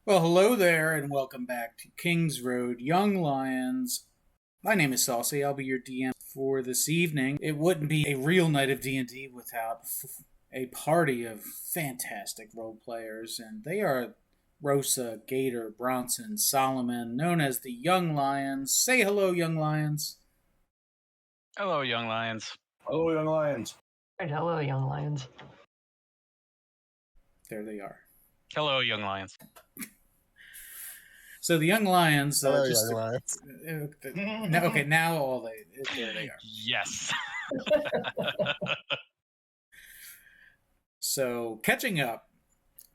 Well, hello there, and welcome back to Kings Road Young Lions. My name is Saucey. I'll be your DM for this evening. It wouldn't be a real night of D&D without a party of fantastic role players, and they are Rosa, Gator, Bronson, Solomon, known as the Young Lions. Say hello, Young Lions. Hello, Young Lions. Hello, Young Lions. Hello, Young Lions. There they are. Hello, Young Lions. So the Young Lions, Hello, Young Lions. okay, now there they are. Yes. So, catching up,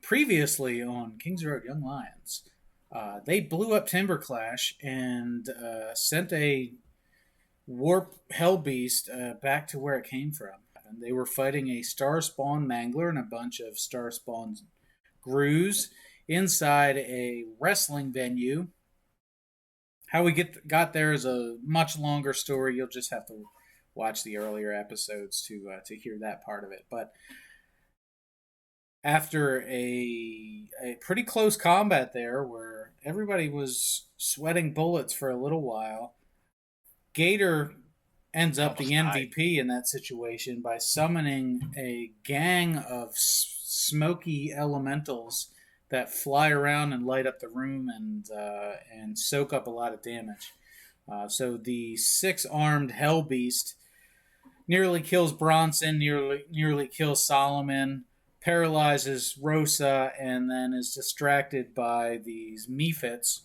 previously on Kings Road Young Lions, they blew up Timberclash and sent a warp hellbeast back to where it came from. And they were fighting a star spawn mangler and a bunch of star spawn Grews inside a wrestling venue. How we got there is a much longer story. You'll just have to watch the earlier episodes to hear that part of it. But after a pretty close combat there, where everybody was sweating bullets for a little while, Gator ends up the MVP in that situation by summoning a gang of smoky elementals that fly around and light up the room and soak up a lot of damage. So the 6-armed Hellbeast nearly kills Bronson, nearly kills Solomon, paralyzes Rosa, and then is distracted by these Mephits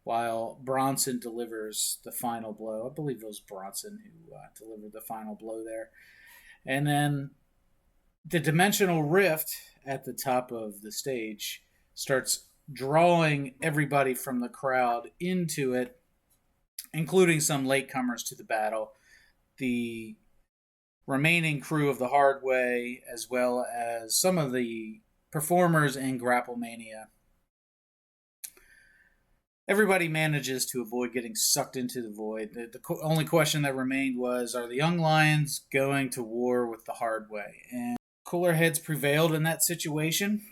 while Bronson delivers the final blow. I believe it was Bronson who delivered the final blow there. And then the dimensional rift at the top of the stage starts drawing everybody from the crowd into it, including some latecomers to the battle. The remaining crew of the Hard Way, as well as some of the performers in Grapplemania. Everybody manages to avoid getting sucked into the void. The only question that remained was, are the Young Lions going to war with the Hard Way? And cooler heads prevailed in that situation,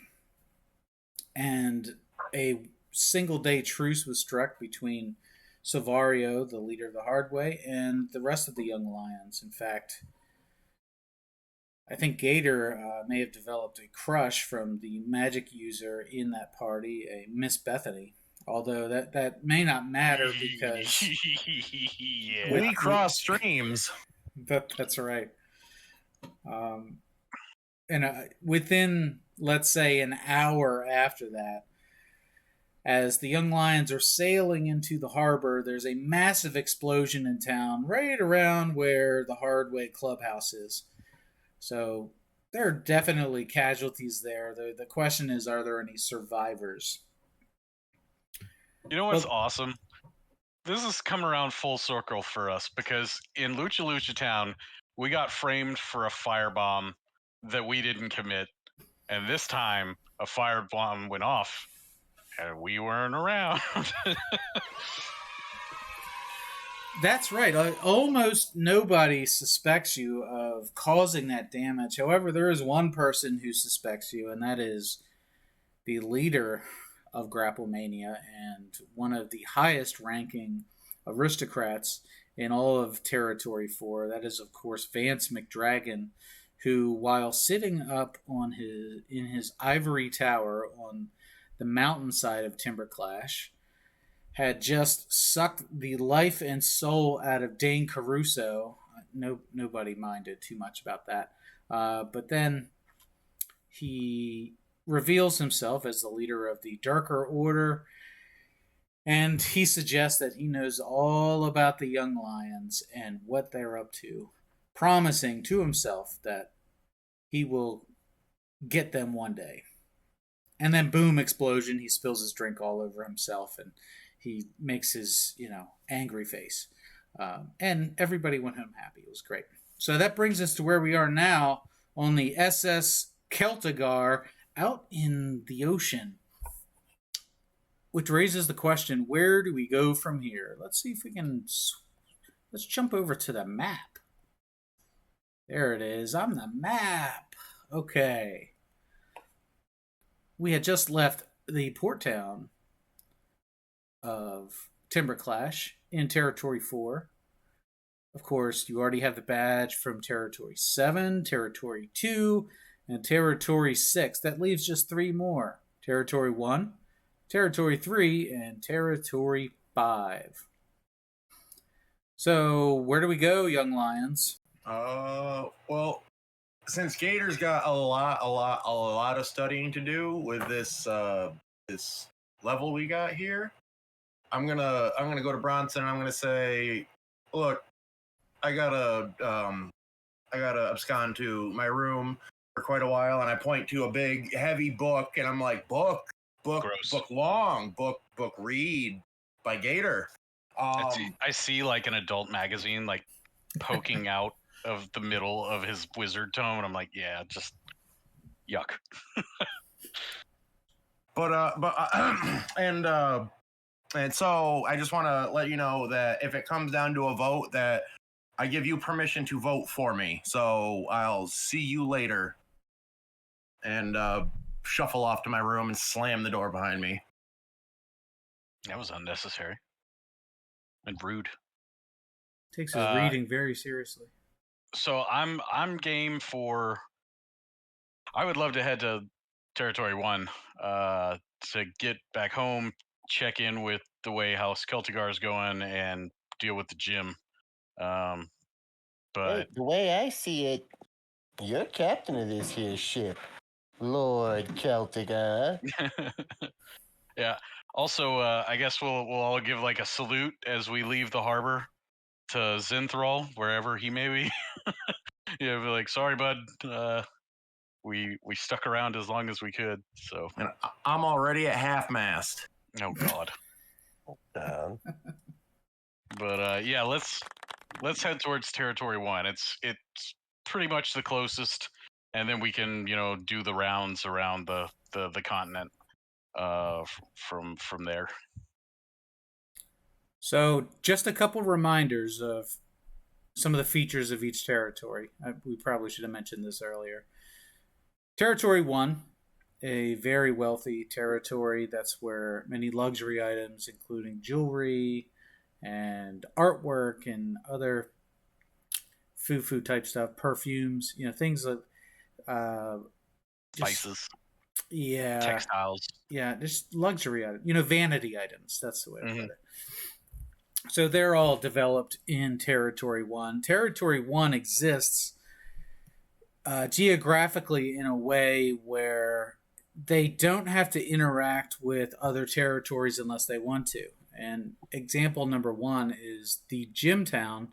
and a single-day truce was struck between Silvario, the leader of the Hard Way, and the rest of the Young Lions. In fact, I think Gator may have developed a crush from the magic user in that party, a Miss Bethany. Although that may not matter because yeah. We cross streams. That's right. And within, let's say, an hour after that, as the Young Lions are sailing into the harbor, there's a massive explosion in town right around where the Hardway Clubhouse is. So there are definitely casualties there. The question is, are there any survivors? You know what's awesome? This has come around full circle for us because in Lucha Lucha Town, we got framed for a firebomb that we didn't commit. And this time, a firebomb went off, and we weren't around. That's right. Almost nobody suspects you of causing that damage. However, there is one person who suspects you, and that is the leader of Grapplemania and one of the highest ranking aristocrats in all of Territory 4. That is, of course, Vance McDragon, who, while sitting up in his ivory tower on the mountainside of Timberclash, had just sucked the life and soul out of Dane Caruso. Nobody minded too much about that. But then he reveals himself as the leader of the Darker Order, and he suggests that he knows all about the Young Lions and what they're up to, promising to himself that he will get them one day. And then boom, explosion, he spills his drink all over himself, and he makes his, angry face. And everybody went home happy. It was great. So that brings us to where we are now on the SS Celtigar out in the ocean, which raises the question, where do we go from here? Let's see if we can... Let's jump over to the map. There it is. On the map. Okay. We had just left the port town of Timberclash in Territory 4. Of course, you already have the badge from Territory 7, Territory 2, and Territory 6. That leaves just 3 more. Territory 1, Territory 3, and Territory 5. So, where do we go, young lions? Well, since Gator's got a lot of studying to do with this level we got here, I'm gonna go to Bronson and I'm gonna say, look, I gotta abscond to my room for quite a while, and I point to a big heavy book, and I'm like, book long, book read by Gator. I see like an adult magazine like poking out of the middle of his wizard tome, and I'm like, yeah, just yuck. And so I just want to let you know that if it comes down to a vote, that I give you permission to vote for me. So I'll see you later. And shuffle off to my room and slam the door behind me. That was unnecessary and rude. Takes his reading very seriously. So I'm game for. I would love to head to Territory 1 to get back home, check in with the way House Celtigar is going, and deal with the gym. But hey, the way I see it, you're captain of this here ship, Lord Celtigar. Yeah. Also, I guess we'll all give like a salute as we leave the harbor to Zinthral, wherever he may be. Yeah, be like, sorry, bud. We stuck around as long as we could. So and I'm already at half mast. Oh God. But yeah, let's head towards Territory 1. It's pretty much the closest, and then we can do the rounds around the continent from there. So, just a couple reminders of some of the features of each territory. We probably should have mentioned this earlier. Territory 1, a very wealthy territory. That's where many luxury items, including jewelry and artwork and other foo-foo type stuff, perfumes, things like spices. Yeah. Textiles. Yeah, just luxury items. Vanity items. That's the way to put it. So they're all developed in Territory 1. Territory 1 exists geographically in a way where they don't have to interact with other territories unless they want to. And example number 1 is the gym town,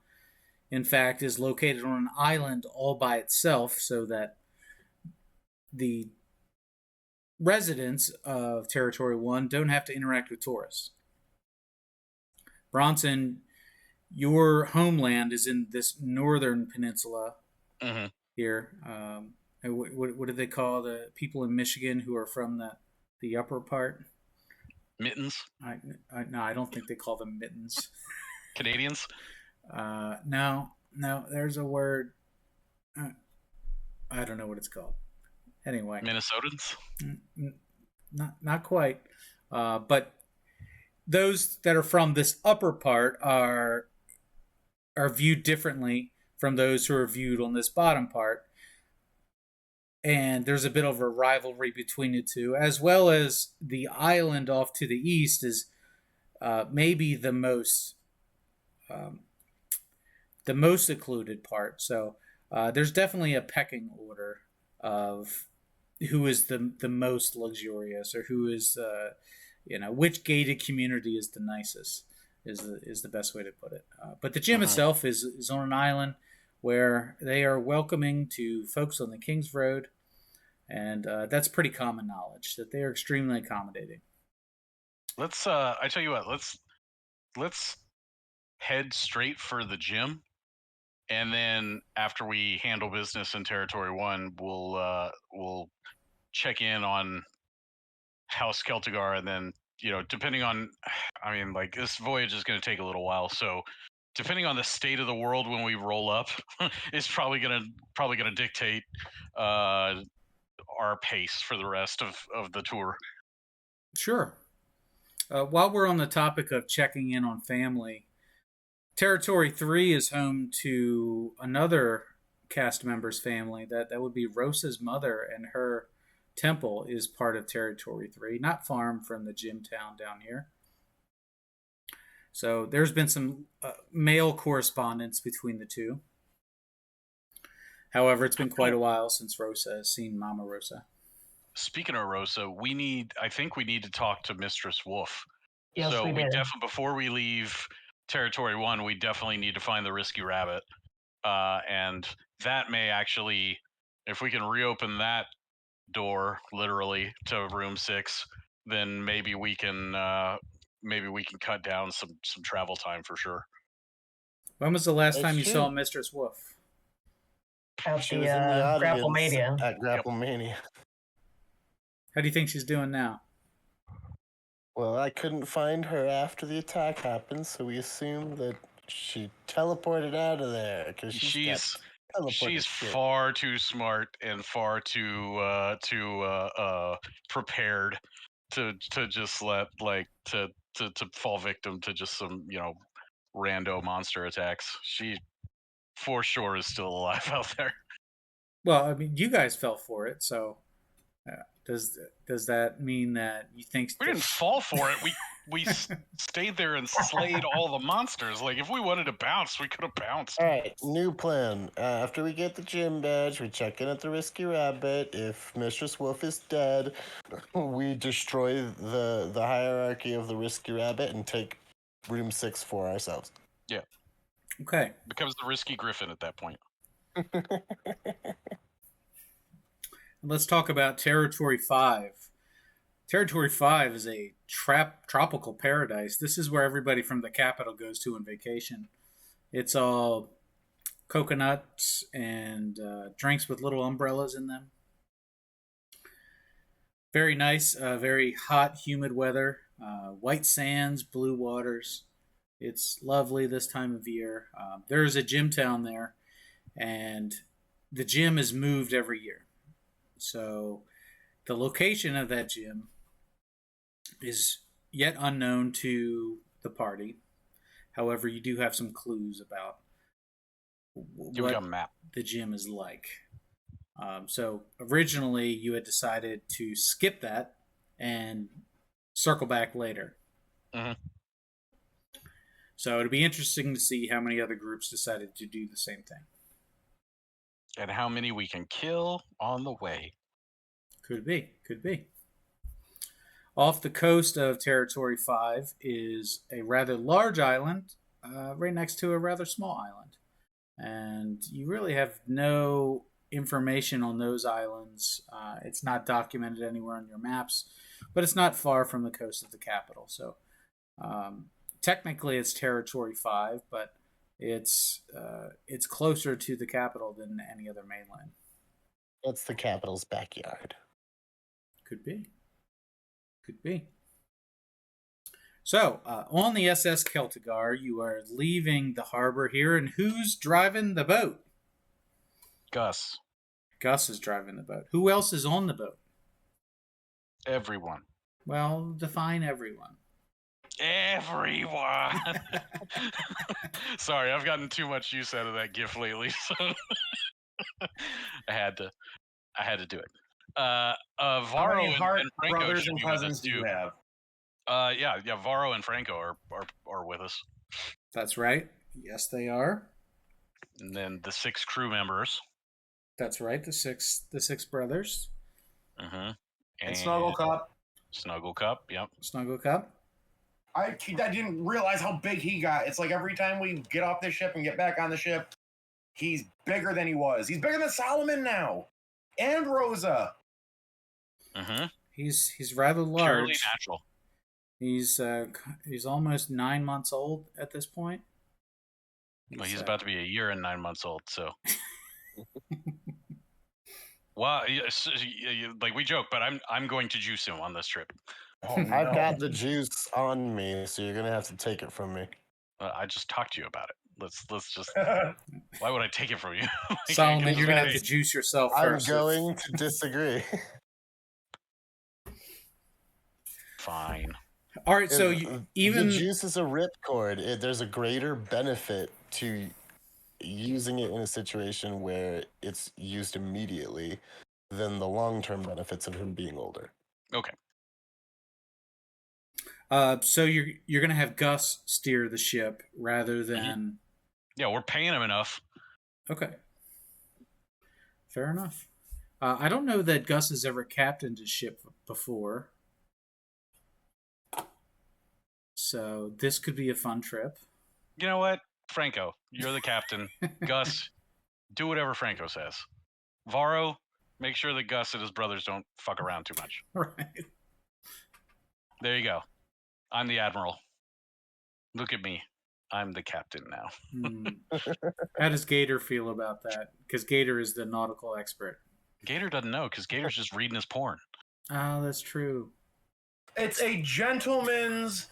in fact, is located on an island all by itself, so that the residents of Territory 1 don't have to interact with tourists. Bronson, your homeland is in this northern peninsula here. What do they call the people in Michigan who are from the upper part? Mittens? No, I don't think they call them mittens. Canadians? No, there's a word. I don't know what it's called. Anyway. Minnesotans? Not quite. But those that are from this upper part are viewed differently from those who are viewed on this bottom part. And there's a bit of a rivalry between the two, as well as the island off to the east is maybe the most secluded part. So there's definitely a pecking order of who is the most luxurious, or who is which gated community is the nicest is the best way to put it. But the gym itself is on an island where they are welcoming to folks on the King's Road, and that's pretty common knowledge that they are extremely accommodating. Let's I tell you what, let's head straight for the gym, and then after we handle business in Territory 1, we'll check in on House Celtigar, and then depending on, this voyage is going to take a little while, so depending on the state of the world when we roll up, is probably gonna dictate our pace for the rest of the tour. Sure. While we're on the topic of checking in on family, Territory 3 is home to another cast member's family. That would be Rosa's mother, and her temple is part of Territory 3, not far from the gym town down here. So there's been some mail correspondence between the two. However, it's been quite a while since Rosa has seen Mama Rosa. Speaking of Rosa, I think we need to talk to Mistress Wolf. Yes, So we did. before we leave Territory 1, we definitely need to find the risky rabbit. And that may actually, if we can reopen that door literally to room 6, then maybe we can cut down some travel time for sure. When was the last Hey, time you saw shoot. Mistress Wolf? At She the was in the audience Grapplemania. at Grapplemania. How do you think she's doing now? Well, I couldn't find her after the attack happened, so we assumed that she teleported out of there because she's far too smart and far too prepared to just let to fall victim to just some rando monster attacks. She for sure is still alive out there. Well, I mean, you guys fell for it, so does that mean that you think We didn't fall for it? We stayed there and slayed all the monsters. Like, if we wanted to bounce, we could have bounced. All right, new plan. After we get the gym badge, we check in at the Risky Rabbit. If Mistress Wolf is dead, we destroy the hierarchy of the Risky Rabbit and take room 6 for ourselves. Yeah. Okay. Becomes the Risky Griffin at that point. Let's talk about Territory 5. Territory 5 is a tropical paradise. This is where everybody from the capital goes to on vacation. It's all coconuts and drinks with little umbrellas in them. Very nice, very hot, humid weather. White sands, blue waters. It's lovely this time of year. There is a gym town there, and the gym is moved every year. So the location of that gym is yet unknown to the party. However, you do have some clues about what the gym is like. So originally you had decided to skip that and circle back later. Mm-hmm. So it'll be interesting to see how many other groups decided to do the same thing. And how many we can kill on the way. Could be. Off the coast of Territory 5 is a rather large island, right next to a rather small island. And you really have no information on those islands. It's not documented anywhere on your maps, but it's not far from the coast of the capital. So technically it's Territory 5, but it's closer to the capital than any other mainland. It's the capital's backyard. Could be. So, on the SS Celtigar, you are leaving the harbor here, and who's driving the boat? Gus. Gus is driving the boat. Who else is on the boat? Everyone. Well, define everyone. Everyone. Sorry, I've gotten too much use out of that GIF lately, so I had to do it. Varro and Franco brothers and cousins do you have? Yeah. Varro and Franco are with us. That's right. Yes, they are. And then the 6 crew members. That's right. The six brothers. Mm-hmm. And Snuggle Cup. Snuggle Cup. Yep. Snuggle Cup. I didn't realize how big he got. It's like every time we get off the ship and get back on the ship, he's bigger than he was. He's bigger than Solomon now, and Rosa. Mm-hmm. He's rather large. Purely natural. He's almost 9 months old at this point. Well, he's about to be a year and 9 months old. So, well, like we joke, but I'm going to juice him on this trip. Oh, no. I've got the juice on me, so you're gonna have to take it from me. I just talked to you about it. Let's just. Why would I take it from you? Solomon, you're gonna have to juice yourself first. I'm going to disagree. Fine. All right, so the juice is a ripcord. There's a greater benefit to using it in a situation where it's used immediately than the long-term benefits of him being older. Okay. So you're gonna have Gus steer the ship rather than. Yeah, we're paying him enough. Okay. Fair enough. I don't know that Gus has ever captained a ship before. So this could be a fun trip. You know what? Franco, you're the captain. Gus, do whatever Franco says. Varro, make sure that Gus and his brothers don't fuck around too much. Right. There you go. I'm the admiral. Look at me. I'm the captain now. How does Gator feel about that? Because Gator is the nautical expert. Gator doesn't know because Gator's just reading his porn. Oh, that's true. It's a gentleman's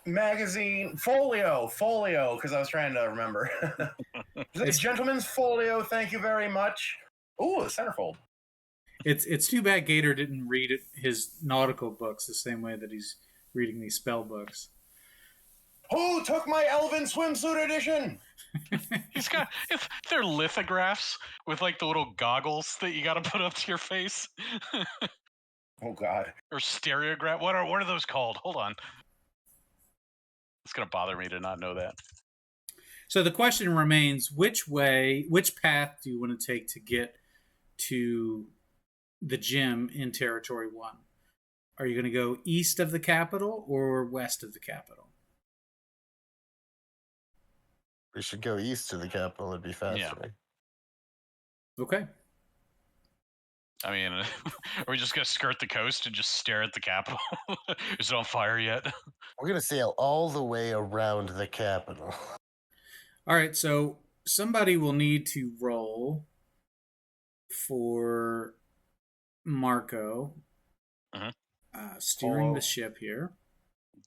magazine folio, because I was trying to remember. It's gentleman's folio. Thank you very much. Ooh, a centerfold. It's too bad Gator didn't read his nautical books the same way that he's reading these spell books. Who took my Elven swimsuit edition? He's got they're lithographs with like the little goggles that you got to put up to your face. Oh God. Or stereograph. What are those called? Hold on. It's gonna bother me to not know that. So the question remains: which path do you want to take to get to the gym in Territory 1? Are you going to go east of the capital or west of the capital? We should go east of the capital. It'd be faster. Yeah. Okay. I mean, are we just going to skirt the coast and just stare at the capital? Is it on fire yet? We're going to sail all the way around the capital. All right, so somebody will need to roll for Marco steering the ship here.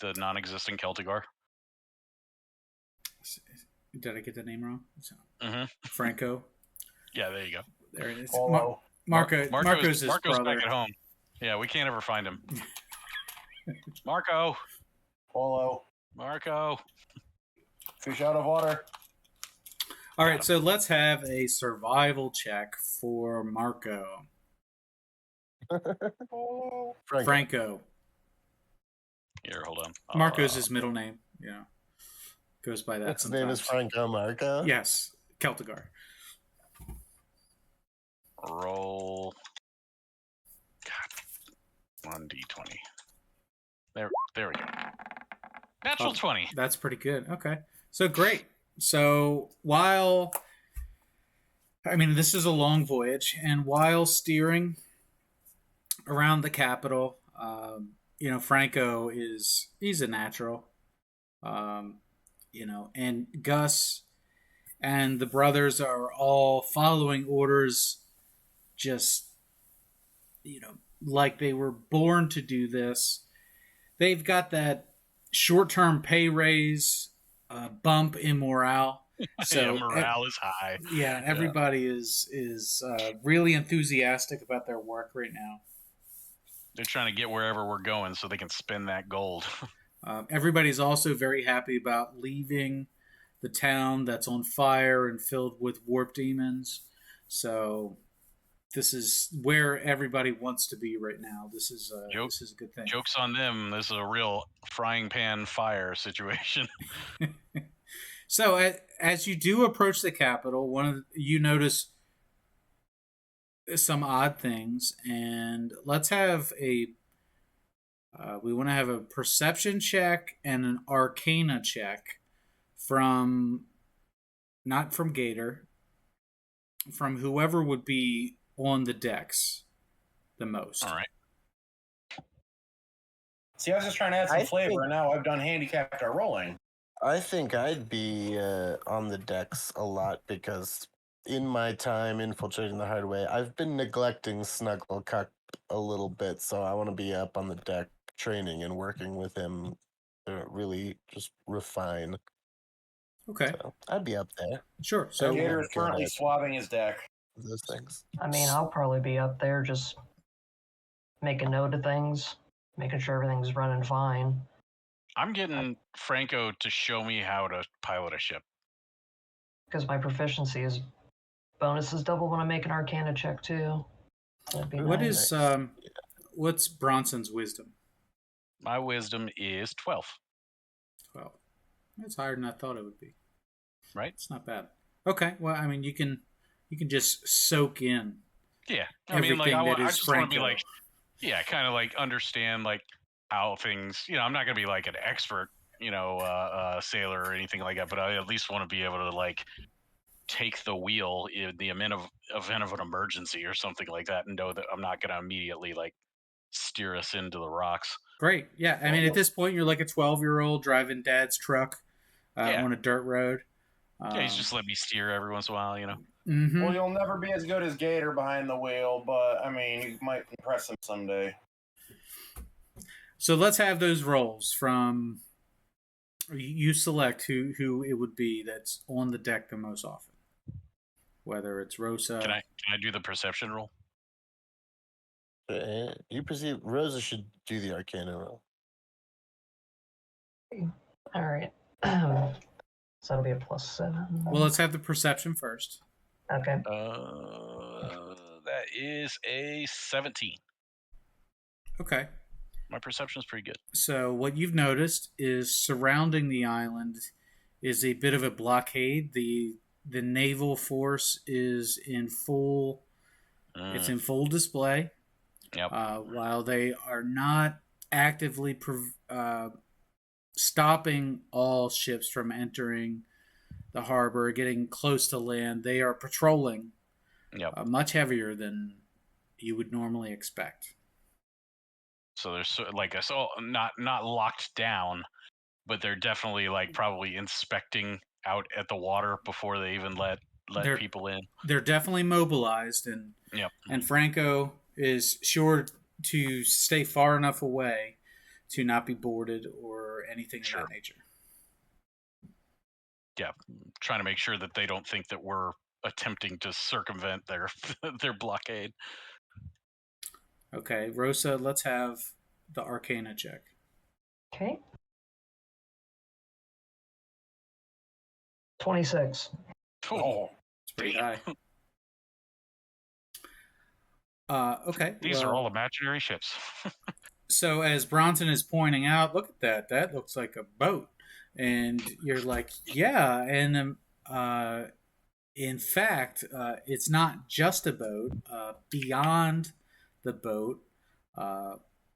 The non-existent Celtigar. Did I get the name wrong? Franco. Yeah, there you go. There it is. Marco's his brother. back at home. Yeah, we can't ever find him. Marco. Polo. Marco. Fish out of water. All right, so let's have a survival check for Marco. Franco. Here, hold on. Marco's his middle name. Yeah. Goes by that. His name is Franco Marco? Yes. Celtigar. Roll. God. 1d20. There we go. Natural 20. That's pretty good. Okay. So great. So while, this is a long voyage, and while steering around the capital, Franco he's a natural, and Gus and the brothers are all following orders, just, like they were born to do this. They've got that short-term pay raise, bump in morale. So yeah, morale is high. Yeah, everybody is really enthusiastic about their work right now. They're trying to get wherever we're going so they can spend that gold. Everybody's also very happy about leaving the town that's on fire and filled with warp demons. So this is where everybody wants to be right now. This is a good thing. Joke's on them. This is a real frying pan fire situation. So as you do approach the capital, you notice some odd things, and let's have we want to have a perception check and an arcana check not from Gator, from whoever would be on the decks the most. All right. See, I was just trying to add some flavor, and now I've done handicapped our rolling. I think I'd be on the decks a lot because in my time infiltrating the hard way, I've been neglecting Snugglecuck a little bit, so I want to be up on the deck training and working with him to really just refine. Okay. So I'd be up there. Sure. So Gator is currently swabbing his deck. Those things. I'll probably be up there just making note of things. making sure everything's running fine. I'm getting Franco to show me how to pilot a ship. Because my proficiency is bonuses double when I make an Arcana check too. That'd be What nice. is what's Bronson's wisdom? My wisdom is 12. 12. That's higher than I thought it would be. Right? It's not bad. Okay. Well, I mean, you can just soak in. Yeah. I everything mean, like, that I is just want to be Franco. like, yeah, kind of like understand like how things, I'm not going to be like an expert, sailor or anything like that, but I at least want to be able to like take the wheel in the event of an emergency or something like that and know that I'm not going to immediately like steer us into the rocks. Great. Yeah. I mean, at this point, you're like a 12-year-old driving dad's truck Yeah. on a dirt road. Yeah, he's just let me steer every once in a while, Mm-hmm. Well, you'll never be as good as Gator behind the wheel, but I mean, you might impress him someday. So let's have those rolls from. You select who it would be that's on the deck the most often. Whether it's Rosa. Can I do the perception roll? You perceive Rosa should do the Arcana roll. All right. So that'll be a +7. Well, let's have the perception first. Okay. That is a 17. Okay. My perception's pretty good. So what you've noticed is surrounding the island is a bit of a blockade. The naval force is in full. It's in full display. Yep. While they are not actively stopping all ships from entering the harbor, getting close to land, they are patrolling. Yep. Much heavier than you would normally expect. So there's like not locked down, but they're definitely like probably inspecting out at the water before they even let people in. They're definitely mobilized, and Yep. And Franco is sure to stay far enough away to not be boarded or anything of that nature. Yeah, trying to make sure that they don't think that we're attempting to circumvent their their blockade. Okay, Rosa, let's have the Arcana check. Okay. 26. Oh, it's pretty high. Okay. These are all imaginary ships. So as Bronson is pointing out, look at that. That looks like a boat. And you're like, yeah. And in fact, it's not just a boat. Beyond the boat,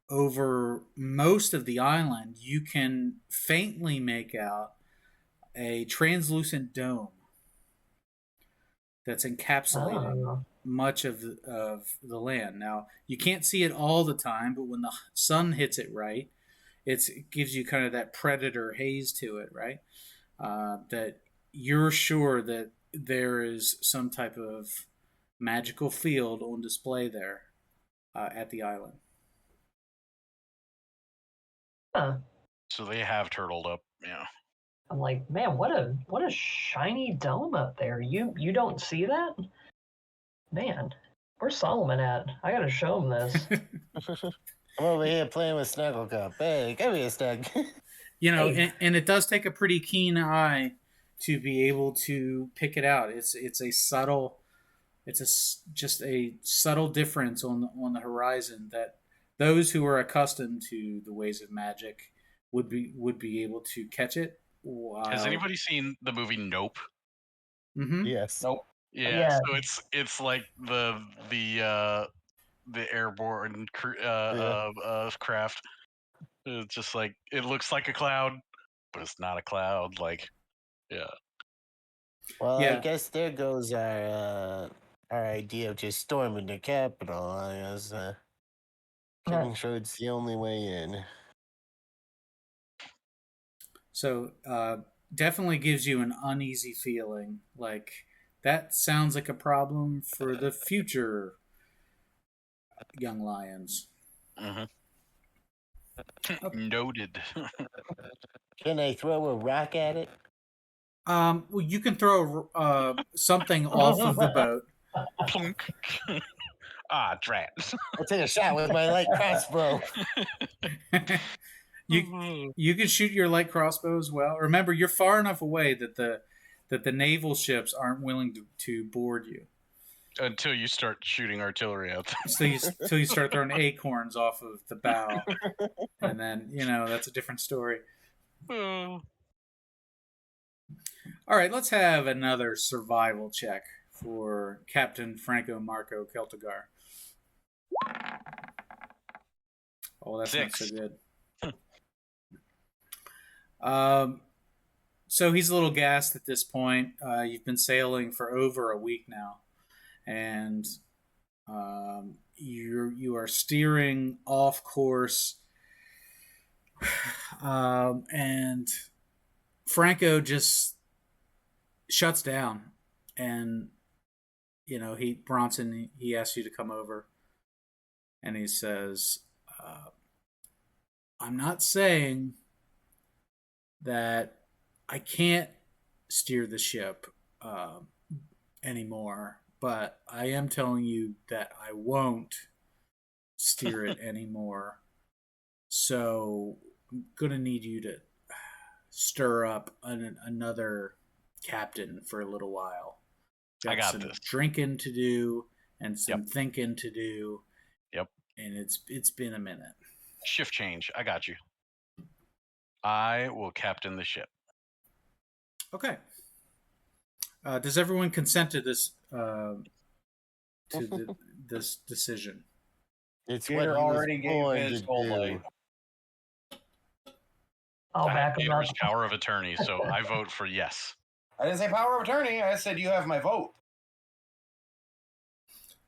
over most of the island, you can faintly make out a translucent dome that's encapsulating much of the land. Now, you can't see it all the time, but when the sun hits it right, it gives you kind of that predator haze to it, right? That you're sure that there is some type of magical field on display there at the island. Huh. So they have turtled up, yeah. I'm like, man, what a shiny dome up there. You don't see that? Man, where's Solomon at? I gotta show him this. I'm over here playing with Snuggle Cup. Hey, give me a snug. Hey. And it does take a pretty keen eye to be able to pick it out. It's a subtle, just a subtle difference on the horizon that those who are accustomed to the ways of magic would be able to catch it. Has anybody seen the movie Nope? Mm-hmm. Yes. Nope. Yeah. So it's like the airborne craft. It's just like it looks like a cloud, but it's not a cloud. Like, yeah. Well, yeah. I guess there goes our idea of just storming the Capitol. I guess making sure it's the only way in. So definitely gives you an uneasy feeling. Like that sounds like a problem for the future young lions. Mm-hmm. Noted. Can I throw a rock at it? Well, you can throw something off of the boat. Plunk. Ah, drat. I'll take a shot with my light crossbow. You can shoot your light crossbow as well. Remember, you're far enough away that the naval ships aren't willing to board you. Until you start shooting artillery out. So you start throwing acorns off of the bow, and then that's a different story. Oh. All right, let's have another survival check for Captain Franco Marco Celtigar. Oh, that's 6. not so good. So he's a little gassed at this point. You've been sailing for over a week now, and you are steering off course, and Franco just shuts down, and Bronson he asks you to come over, and he says, "I'm not saying that I can't steer the ship anymore, but I am telling you that I won't steer it anymore. So I'm gonna need you to stir up another captain for a little while. I got some this. Drinking to do and some thinking to do. Yep. And it's been a minute. Shift change. I got you. I will captain the ship. Okay. Does everyone consent to this this decision? It's Gator what he already was gave born his to whole do. life. I'll I have back him up. Gator's power of attorney, so I vote for yes. I didn't say power of attorney. I said you have my vote.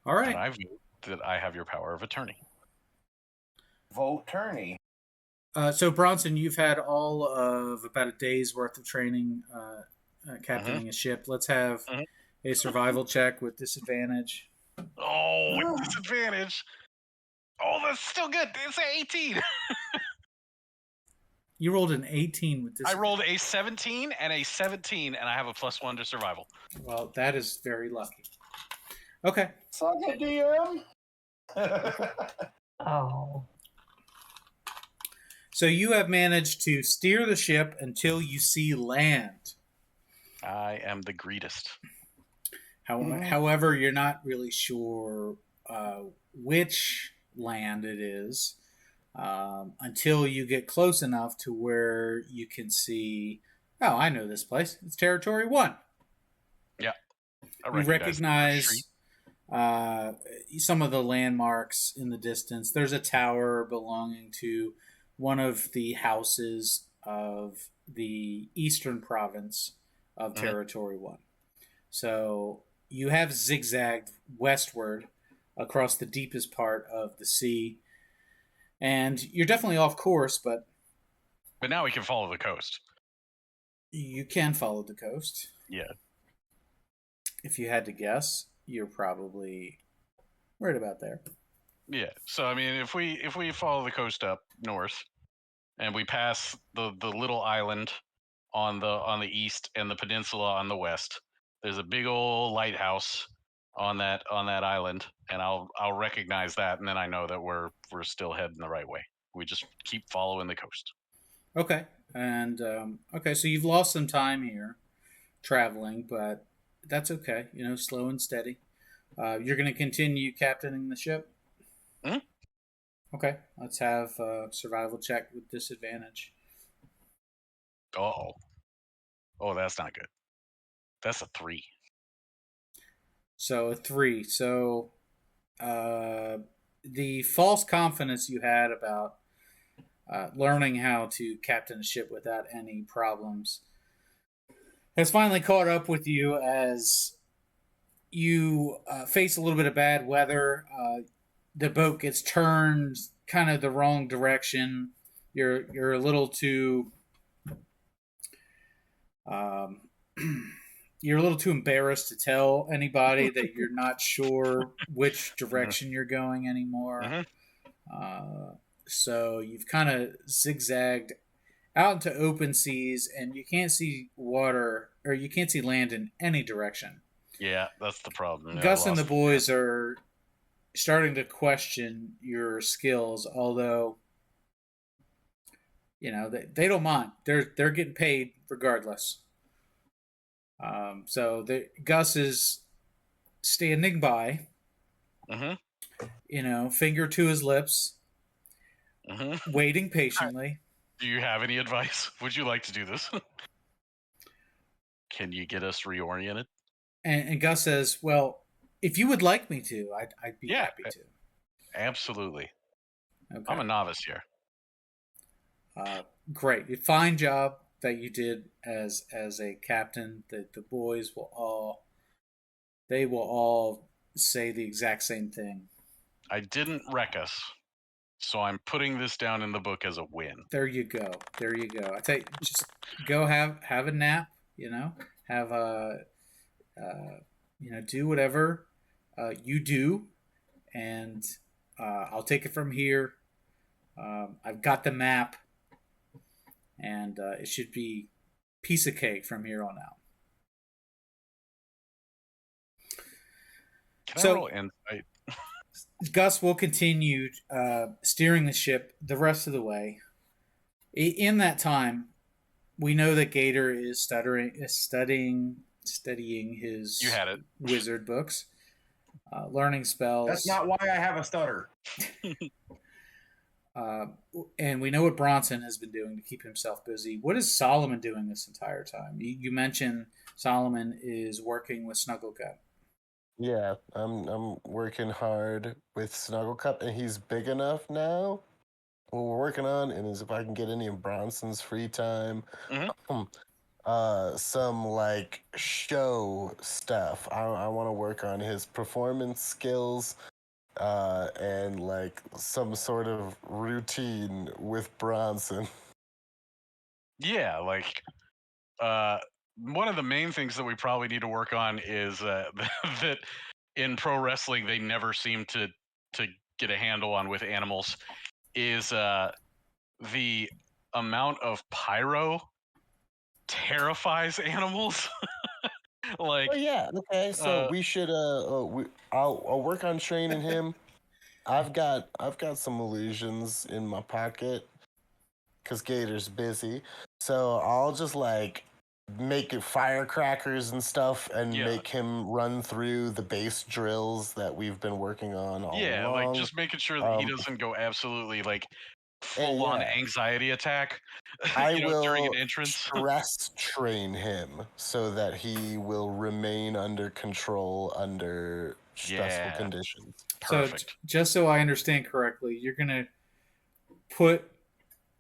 All right. And I vote that I have your power of attorney. Vote tourney. So Bronson, you've had all of about a day's worth of training captaining a ship. Let's have a survival check with disadvantage. Oh, with disadvantage. Oh, that's still good. It's an 18. You rolled an 18 with this. I rolled a 17 and a 17, and I have a +1 to survival. Well, that is very lucky. Okay. Suck it, DM. Oh. So you have managed to steer the ship until you see land. I am the greatest. However, you're not really sure which land it is until you get close enough to where you can see, oh, I know this place. It's Territory 1. Yeah. You recognize some of the landmarks in the distance. There's a tower belonging to one of the houses of the eastern province of Territory 1. So you have zigzagged westward across the deepest part of the sea. And you're definitely off course, but now we can follow the coast. You can follow the coast. Yeah. If you had to guess, you're probably right about there. Yeah. So I mean, if we follow the coast up north, and we pass the little island on the east and the peninsula on the west, there's a big old lighthouse on that island, and I'll recognize that, and then I know that we're still heading the right way. We just keep following the coast. Okay. And so you've lost some time here traveling, but that's okay. Slow and steady. You're going to continue captaining the ship? Mm-hmm. Okay. Let's have a survival check with disadvantage. Oh, that's not good. That's a 3. So a 3. So the false confidence you had about learning how to captain a ship without any problems has finally caught up with you as you face a little bit of bad weather. The boat gets turned kind of the wrong direction. You're a little too you're a little too embarrassed to tell anybody that you're not sure which direction you're going anymore. So you've kind of zigzagged out into open seas, and you can't see water, or you can't see land in any direction. Yeah, that's the problem. Gus and the boys are starting to question your skills, although they don't mind. They're getting paid regardless. So Gus is standing by, finger to his lips, waiting patiently. Do you have any advice? Would you like to do this? Can you get us reoriented? And Gus says, "Well, if you would like me to, I'd be happy to." Absolutely. Okay. I'm a novice here. Great, fine job that you did as a captain. That the boys will all say the exact same thing. I didn't wreck us, so I'm putting this down in the book as a win. There you go. I tell you, just go have a nap. Have a do whatever you do, and I'll take it from here. I've got the map, and it should be piece of cake from here on out. Can I roll insight? Gus will continue steering the ship the rest of the way. In that time, we know that Gator is studying his wizard books, learning spells. That's not why I have a stutter. And we know what Bronson has been doing to keep himself busy. What is Solomon doing this entire time? You mentioned Solomon is working with Snugglecup. Yeah, I'm working hard with Snugglecup, and he's big enough now. What we're working on is if I can get any of Bronson's free time, some like show stuff. I want to work on his performance skills, and like some sort of routine with Bronson. Yeah, like one of the main things that we probably need to work on is that in pro wrestling they never seem to get a handle on with animals is the amount of pyro terrifies animals. Like, oh yeah, okay. So we should I'll work on training him. I've got some illusions in my pocket because Gator's busy. So I'll just like make it firecrackers and stuff and make him run through the base drills that we've been working on all along. Like just making sure that he doesn't go absolutely like full on anxiety attack. I will during an entrance. Stress train him so that he will remain under control under stressful conditions. Perfect. So just so I understand correctly, you're gonna put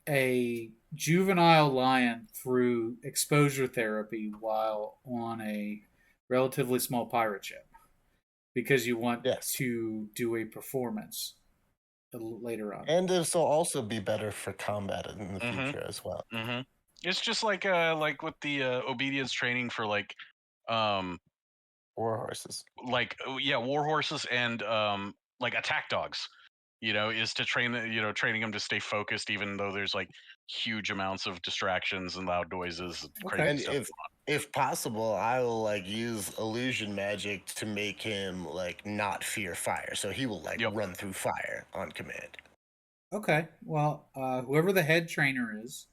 a juvenile lion through exposure therapy while on a relatively small pirate ship because you want to do a performance later on. And this will also be better for combat in the future as well. It's just like with the obedience training for like war horses. Like war horses and like attack dogs. Is to train training them to stay focused even though there's like huge amounts of distractions and loud noises. And if possible, I will like use illusion magic to make him like not fear fire, so he will like run through fire on command. Okay, well, whoever the head trainer is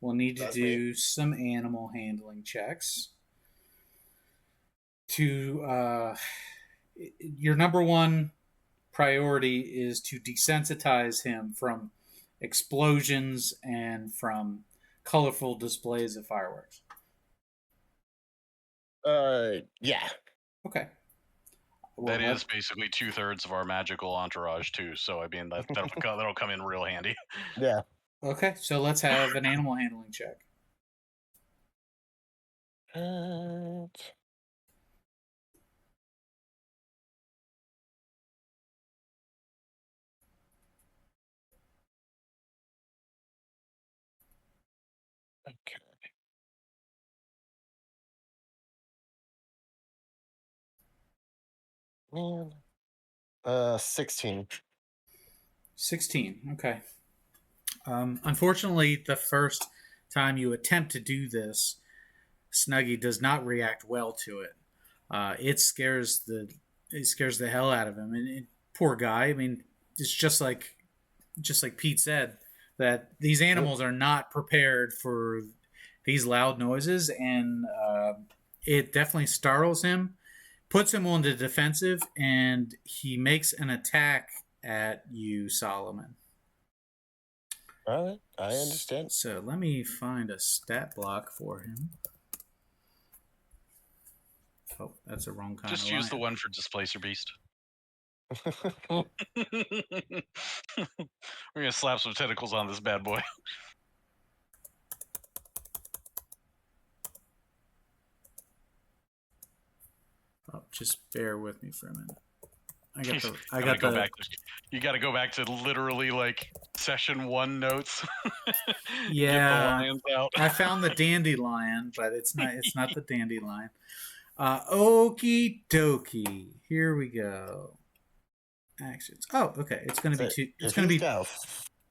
will need to do some animal handling checks. To your number one priority is to desensitize him from explosions and from colorful displays of fireworks. Yeah. Okay. Well, that is basically 2/3 of our magical entourage too. So I mean that'll come in real handy. Yeah. Okay, so let's have an animal handling check. Okay. Man. 16. 16. Okay. Unfortunately, the first time you attempt to do this, Snuggie does not react well to it. It scares the hell out of him, and poor guy. I mean, it's just like Pete said, that these animals are not prepared for these loud noises, and it definitely startles him, puts him on the defensive, and he makes an attack at you, Solomon. All right, I understand. So let me find a stat block for him. Oh, that's the wrong kind Just of use the lion. one for Displacer Beast. We're gonna slap some tentacles on this bad boy. Oh, just bear with me for a minute. You got to go back to literally like session 1 notes. Yeah, Get the lions out. I found the dandelion, but it's not the dandelion. Okie dokie. Here we go. Actions. Oh, okay. It's going to be two. It's going to be got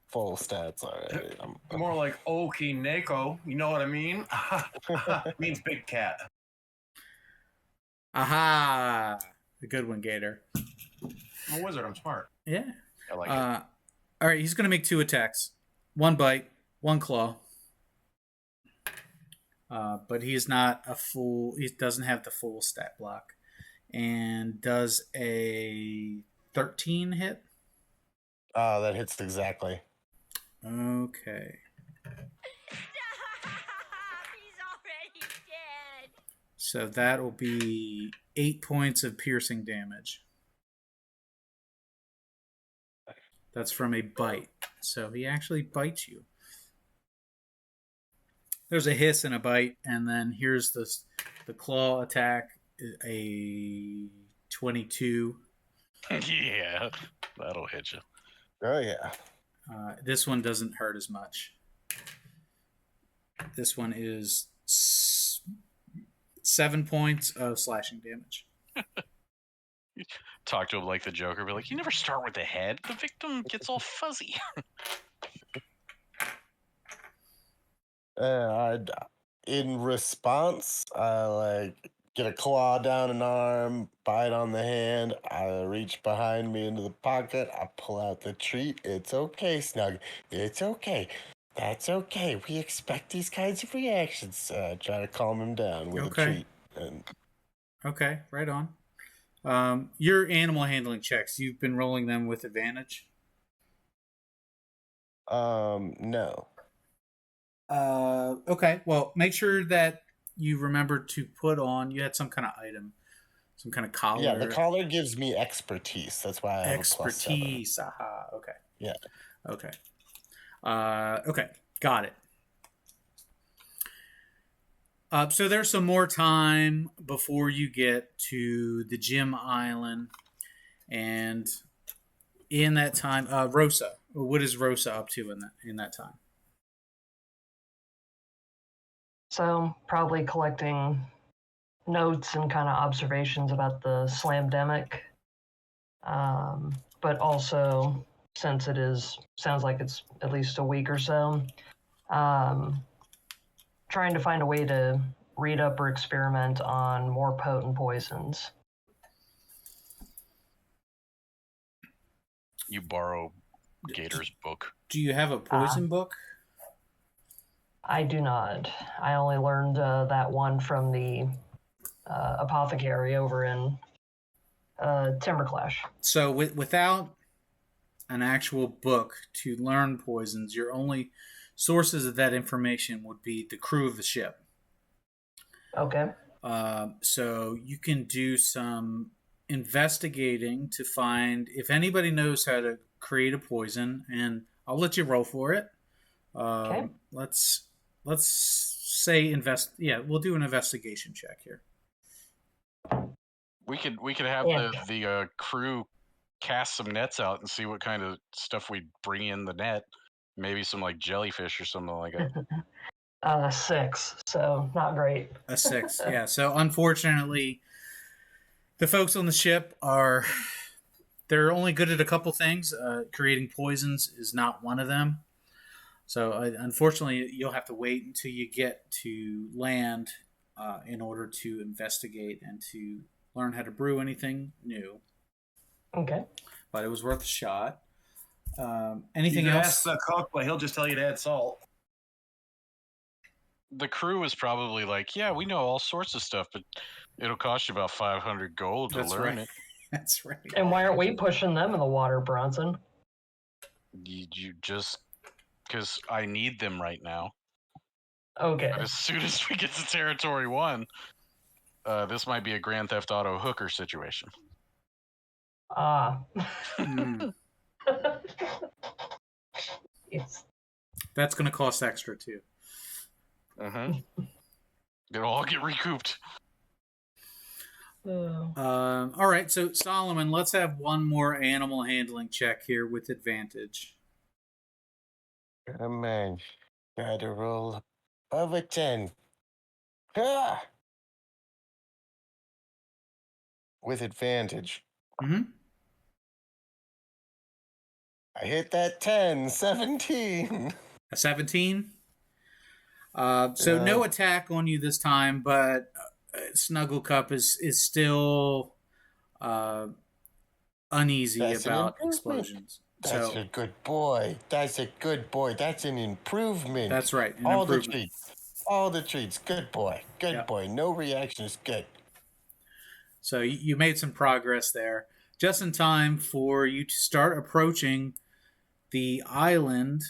full stats already. More like Oki Neko. You know what I mean? Means big cat. aha. A good one, Gator. I'm a wizard. I'm smart. Yeah. I like it. All right. He's going to make 2 attacks. 1 bite, 1 claw. But he's not a full. He doesn't have the full stat block, and does a 13 hit. Oh, that hits exactly. Okay. He's already dead. So that will be 8 points of piercing damage. That's from a bite. So he actually bites you. There's a hiss and a bite, and then here's the claw attack, a 22. Yeah, that'll hit you. Oh yeah. This one doesn't hurt as much. This one is 7 points of slashing damage. Talk to him like the Joker, be like, you never start with the head. The victim gets all fuzzy. In response, I get a claw down an arm, bite on the hand. I reach behind me into the pocket. I pull out the treat. It's okay, Snug. It's okay. That's okay. We expect these kinds of reactions. Try to calm him down with a treat. Okay, right on. Your animal handling checks, you've been rolling them with advantage? No. Okay, well, make sure that you remember to put on, you had some kind of item, some kind of collar. Yeah, the collar gives me expertise. That's why I have expertise. a +7. Aha, okay. Yeah. Okay. Okay, got it. So there's some more time before you get to the gym island, and in that time, Rosa, what is Rosa up to in that time? So probably collecting notes and kind of observations about the slamdemic, but also since sounds like it's at least a week or so, trying to find a way to read up or experiment on more potent poisons. You borrow Gator's book. Do you have a poison book? I do not. I only learned that one from the apothecary over in Timberclash. So without an actual book to learn poisons, your only sources of that information would be the crew of the ship. Okay. So you can do some investigating to find if anybody knows how to create a poison, and I'll let you roll for it. Okay. Let's say we'll do an investigation check here. We could have the crew cast some nets out and see what kind of stuff we bring in the net. Maybe some like jellyfish or something like that. 6, so not great. A 6, yeah. So unfortunately, the folks on the ship they're only good at a couple things. Creating poisons is not one of them. So unfortunately, you'll have to wait until you get to land in order to investigate and to learn how to brew anything new. Okay. but it was worth a shot. Anything You can else? ask the cook, but he'll just tell you to add salt. The crew was probably like, yeah, we know all sorts of stuff, but it'll cost you about 500 gold to That's learn right. it. That's right. And why aren't we pushing them in the water, Bronson? You just because I need them right now. Okay. But as soon as we get to Territory 1, this might be a Grand Theft Auto hooker situation. Ah. Mm. It's That's going to cost extra too. It'll all get recouped. All right, so Solomon, let's have one more animal handling check here with advantage. Come on. Gotta roll above a 10. Ah! With advantage. Mm-hmm. I hit that 10. 17. A 17. So no attack on you this time, but Snugglecup is still uneasy That's an about improvement. explosions. That's So a good boy. That's a good boy. That's an improvement. that's right. An All improvement. the treats. All the treats. Good boy. Good Yep. boy. No reactions. Good. So you made some progress there, just in time for you to start approaching the island,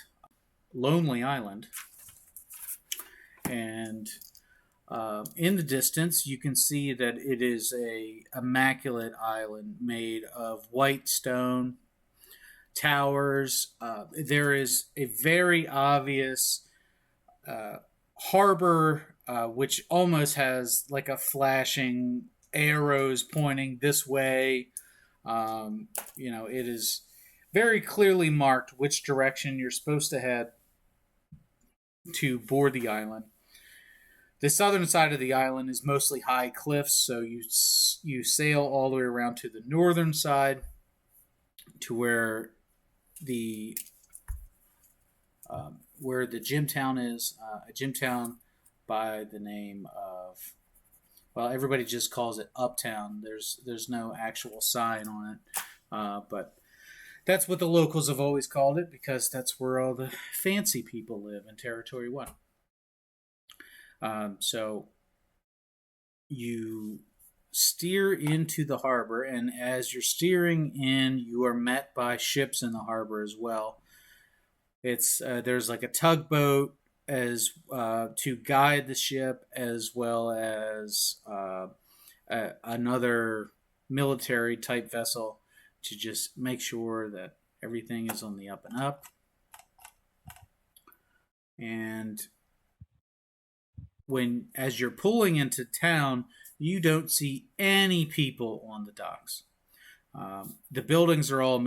Lonely Island. And in the distance, you can see that it is a immaculate island made of white stone, towers. There is a very obvious harbor, which almost has like a flashing arrows pointing this way. It is very clearly marked which direction you're supposed to head to board the island. The southern side of the island is mostly high cliffs, so you sail all the way around to the northern side, to where the gym town is. A gym town by the name of, well, everybody just calls it Uptown. There's no actual sign on it, but that's what the locals have always called it, because that's where all the fancy people live in Territory 1. So you steer into the harbor, and as you're steering in, you are met by ships in the harbor as well. There's like a tugboat as to guide the ship, as well as another military type vessel to just make sure that everything is on the up and up. And as you're pulling into town, you don't see any people on the docks. The buildings are all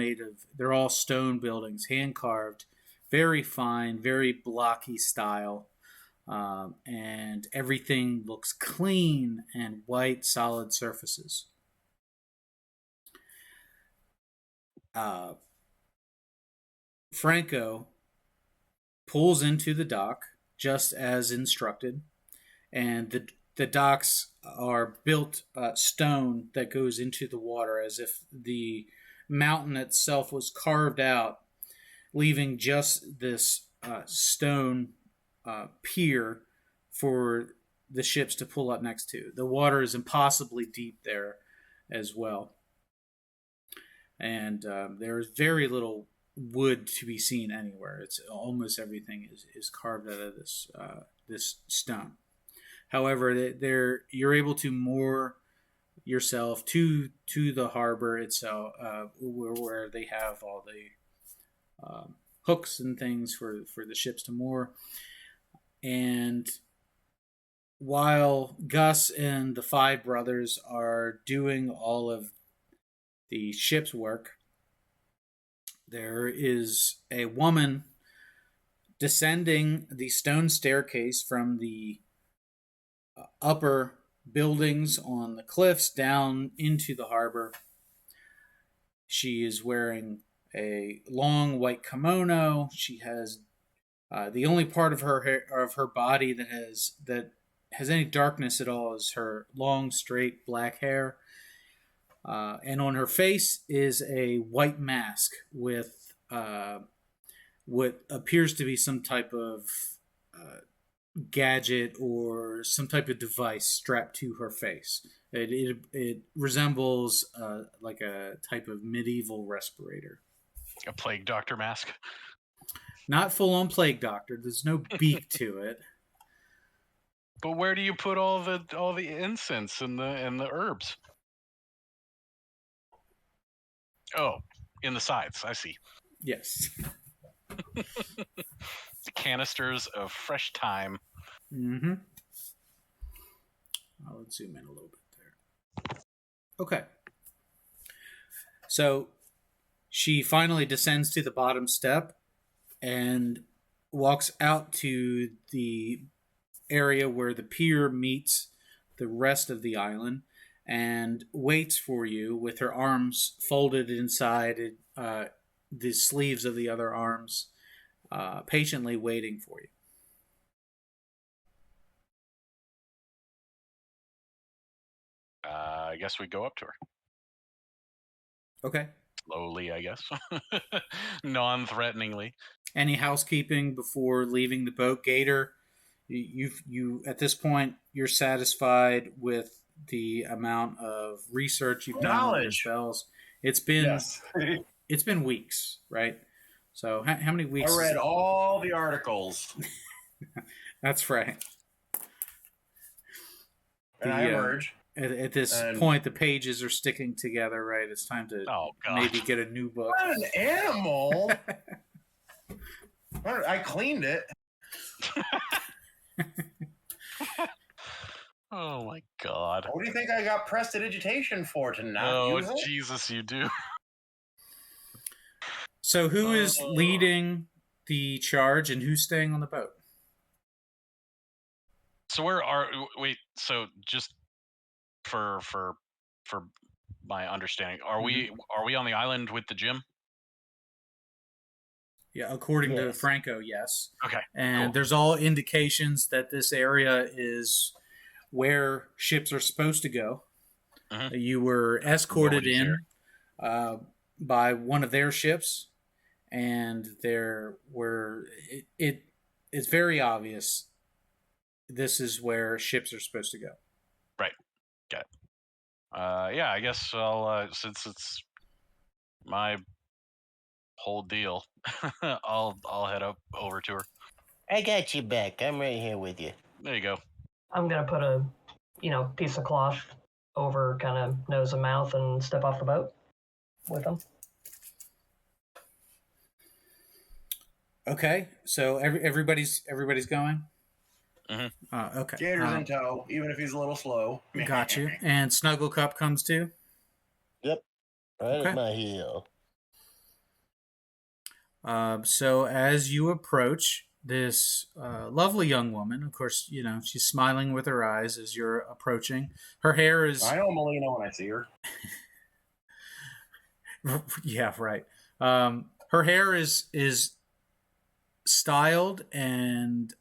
they're all stone buildings, hand carved, very fine, very blocky style. And everything looks clean and white, solid surfaces. Franco pulls into the dock just as instructed, and the docks are built stone that goes into the water, as if the mountain itself was carved out, leaving just this stone pier for the ships to pull up next to. The water is impossibly deep there as well, and there's very little wood to be seen anywhere. It's almost everything is carved out of this stone. However, you're able to moor yourself to the harbor itself, where they have all the hooks and things for the ships to moor. And while Gus and the 5 brothers are doing all of the ship's work, there is a woman descending the stone staircase from the upper buildings on the cliffs down into the harbor. She is wearing a long white kimono. She has the only part of her body that has any darkness at all is her long, straight black hair. And on her face is a white mask with what appears to be some type of gadget or some type of device strapped to her face. It resembles like a type of medieval respirator. A plague doctor mask. Not full-on plague doctor. There's no beak to it. But where do you put all the incense and the herbs? Oh, in the sides. I see. Yes. Canisters of fresh thyme. Mm-hmm. Let's zoom in a little bit there. Okay. So she finally descends to the bottom step and walks out to the area where the pier meets the rest of the island and waits for you with her arms folded inside the sleeves of the other arms, patiently waiting for you. I guess we go up to her. Okay. Slowly, I guess. Non-threateningly. Any housekeeping before leaving the boat, Gator? You at this point you're satisfied with the amount of research you've done with your spells. It's been it's been weeks, right? So how many weeks? I read all the articles. That's right. And I emerge. At this point, the pages are sticking together, right? It's time to maybe get a new book. Not an animal. I cleaned it. Oh my God! What do you think I got prestidigitation for tonight? Oh Jesus, you do. So who is leading the charge and who's staying on the boat? So so just for my understanding, are we on the island with the gym? Yeah, according to Franco, yes. Okay. And there's all indications that this area is where ships are supposed to go. Mm-hmm. You were escorted in by one of their ships, and it's very obvious this is where ships are supposed to go. Right. Got it. Yeah, I guess I'll since it's my whole deal, I'll head over to her. I got you back. I'm right here with you. There you go. I'm gonna put a piece of cloth over kind of nose and mouth and step off the boat with them. Okay, so everybody's going. Mm-hmm. Okay. Gator's in tow, even if he's a little slow. Got you. And Snugglecup comes too. Yep, right at my heel. So as you approach this lovely young woman, of course, she's smiling with her eyes as you're approaching. Her hair is... I know Melina when I see her. Yeah, right. Her hair is styled and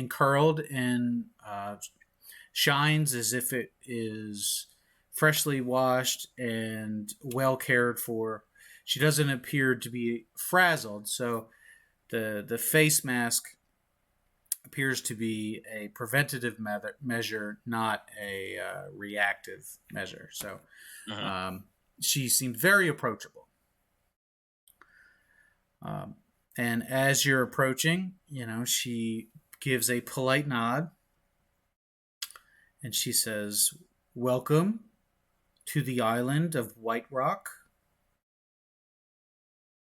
curled and shines as if it is freshly washed and well cared for. She doesn't appear to be frazzled, so the face mask appears to be a preventative measure, not a reactive measure. So she seemed very approachable. And as you're approaching, she gives a polite nod and she says, "Welcome to the island of White Rock.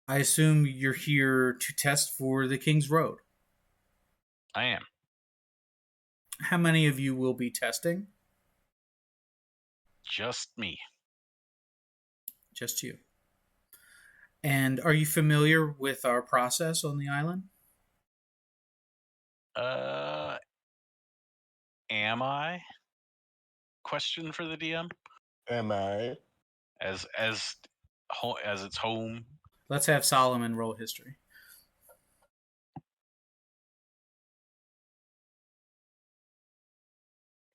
I assume you're here to test for the King's Road." I am. How many of you will be testing? Just me. Just you. And are you familiar with our process on the island? Am I? Question for the DM. Am I? As it's home. Let's have Solomon roll history.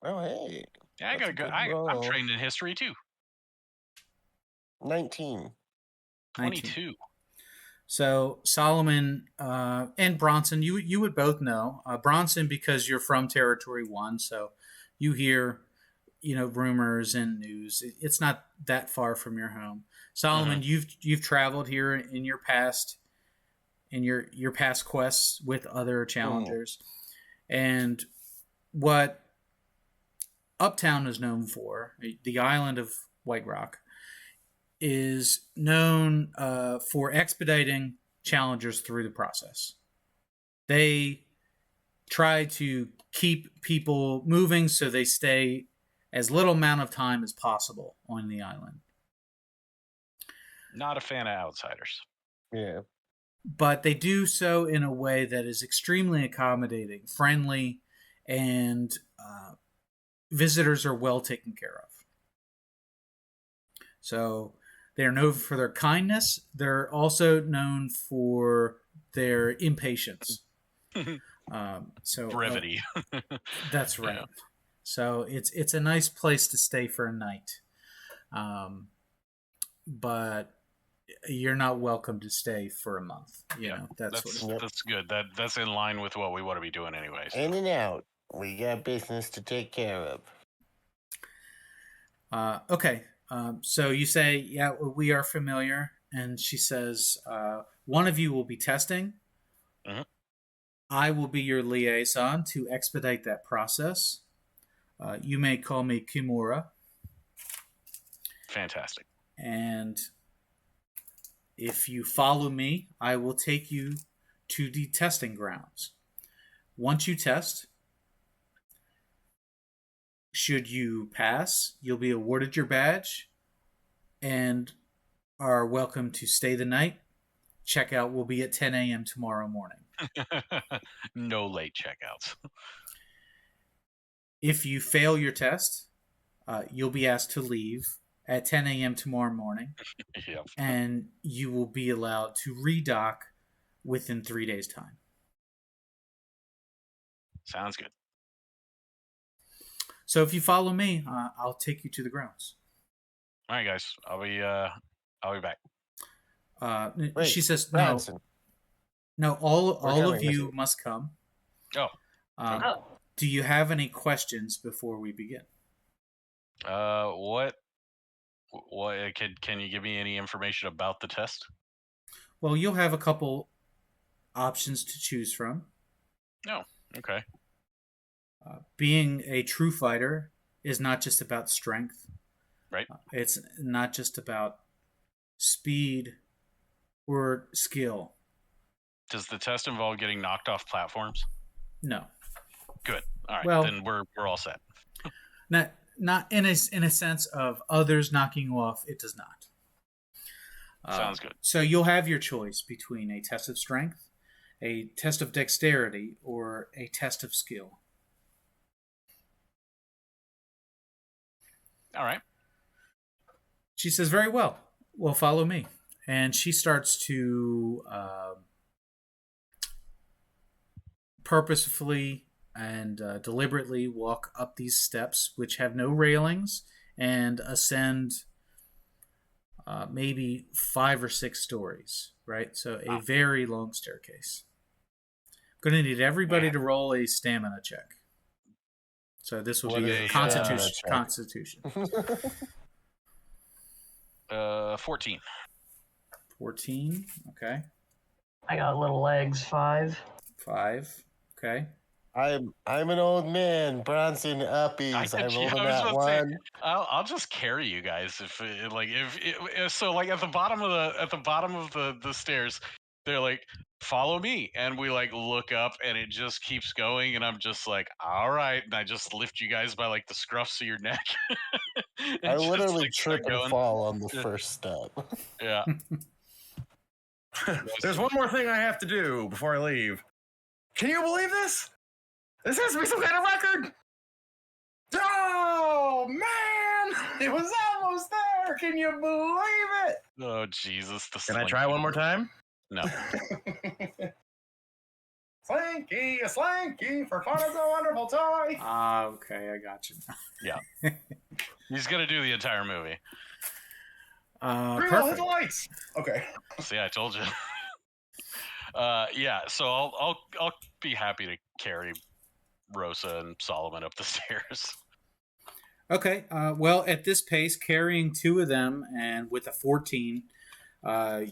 Oh, hey. Yeah, I'm trained in history too. 19. 22. So Solomon and Bronson, you would both know. Bronson, because you're from Territory 1, so you hear, rumors and news. It's not that far from your home. Solomon, you've traveled here in your past, quests with other challengers, and what Uptown is known for, the island of White Rock, is known for expediting challengers through the process. They try to keep people moving so they stay as little amount of time as possible on the island. Not a fan of outsiders. Yeah. But they do so in a way that is extremely accommodating, friendly, and visitors are well taken care of. So they are known for their kindness. They're also known for their impatience. Brevity. That's right. Yeah. So it's a nice place to stay for a night. But you're not welcome to stay for a month. That's good. That's in line with what we want to be doing anyways. In and out. We got business to take care of. Okay. So you say, yeah, we are familiar. And she says, one of you will be testing. Mm-hmm. I will be your liaison to expedite that process. You may call me Kimura. Fantastic. And if you follow me, I will take you to the testing grounds. Once you test, should you pass, you'll be awarded your badge and are welcome to stay the night. Checkout will be at 10 a.m. tomorrow morning. No late checkouts. If you fail your test, you'll be asked to leave at 10 a.m. tomorrow morning. Yep. And you will be allowed to redock within 3 days' time. Sounds good. So if you follow me, I'll take you to the grounds. All right, guys. I'll be back. Wait, she says, Bronson. No, all of coming, you must come. Oh. Do you have any questions before we begin? What can you give me any information about the test? Well, you'll have a couple options to choose from. Oh, okay. Being a true fighter is not just about strength. Right. It's not just about speed or skill. Does the test involve getting knocked off platforms? No. Good. All right. Well, then we're all set. Not in a sense of others knocking you off. It does not. Sounds good. So you'll have your choice between a test of strength, a test of dexterity, or a test of skill. All right. She says, very well. Well, follow me. And she starts to purposefully and deliberately walk up these steps, which have no railings, and ascend maybe 5 or 6 stories, right? So a very long staircase. I'm going to need everybody to roll a stamina check. So this will be a constitution. 14. 14, okay. I got little legs, 5. 5, okay. I'm an old man. Bronson uppies. I rolled in that one. I'll just carry you guys if so. Like at the bottom of the stairs, they're like, follow me, and we like look up, and it just keeps going, and I'm just like, all right, and I just lift you guys by like the scruffs of your neck. I literally like, trip and fall on the first step. Yeah. There's one more thing I have to do before I leave. Can you believe this? This has to be some kind of record. Oh man, it was almost there. Can you believe it? Oh Jesus! Can I try one more time? No. Slinky, a slinky for fun is a wonderful toy. Okay, I got you. Yeah. He's gonna do the entire movie. KRYL, hit Perfect. the lights. Okay. See, I told you. Yeah, so I'll be happy to carry Rosa and Solomon up the stairs. Okay. Well, at this pace, carrying 2 of them and with a 14,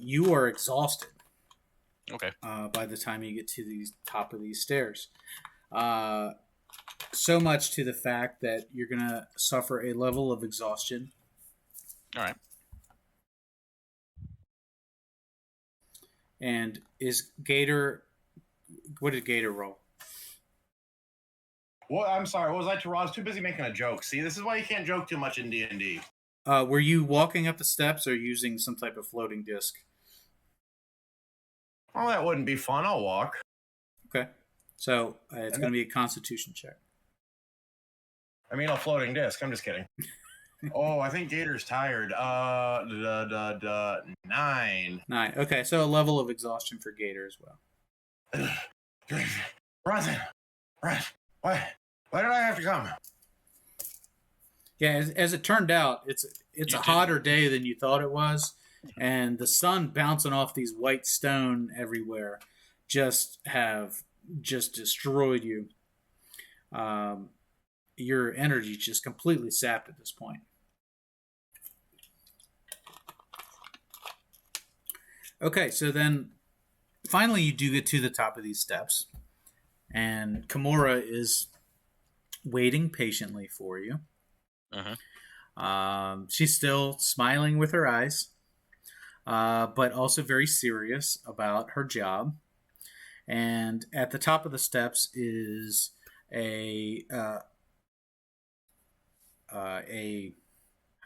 you are exhausted. Okay. By the time you get to the top of these stairs. So much to the fact that you're going to suffer a level of exhaustion. All right. And is Gator... What did Gator roll? Well, I'm sorry. What was I to Roz? Too busy making a joke. See, this is why you can't joke too much in D&D. Were you walking up the steps or using some type of floating disc? Well, that wouldn't be fun. I'll walk. Okay. So it's going to be a Constitution check. I mean, a floating disc. I'm just kidding. Oh, I think Gator's tired. 9. 9. Okay, so a level of exhaustion for Gator as well. Bronson, why did I have to come? Yeah, as it turned out, it's a hotter day than you thought it was, and the sun bouncing off these white stone everywhere just destroyed you. Your energy just completely sapped at this point. Okay, so then finally you do get to the top of these steps, and Kimura is waiting patiently for you. She's still smiling with her eyes, but also very serious about her job. And at the top of the steps is a how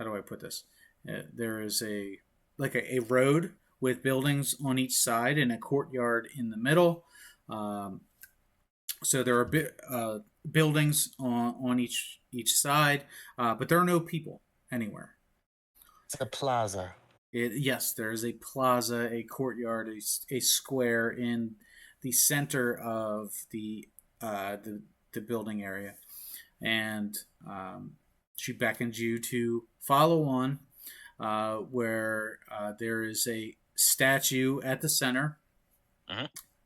do I put this? There is a road with buildings on each side and a courtyard in the middle. So there are buildings on each side, but there are no people anywhere. It's a plaza. Yes, there is a plaza, a courtyard, a square in the center of the building area, and she beckons you to follow on, where there is a statue at the center,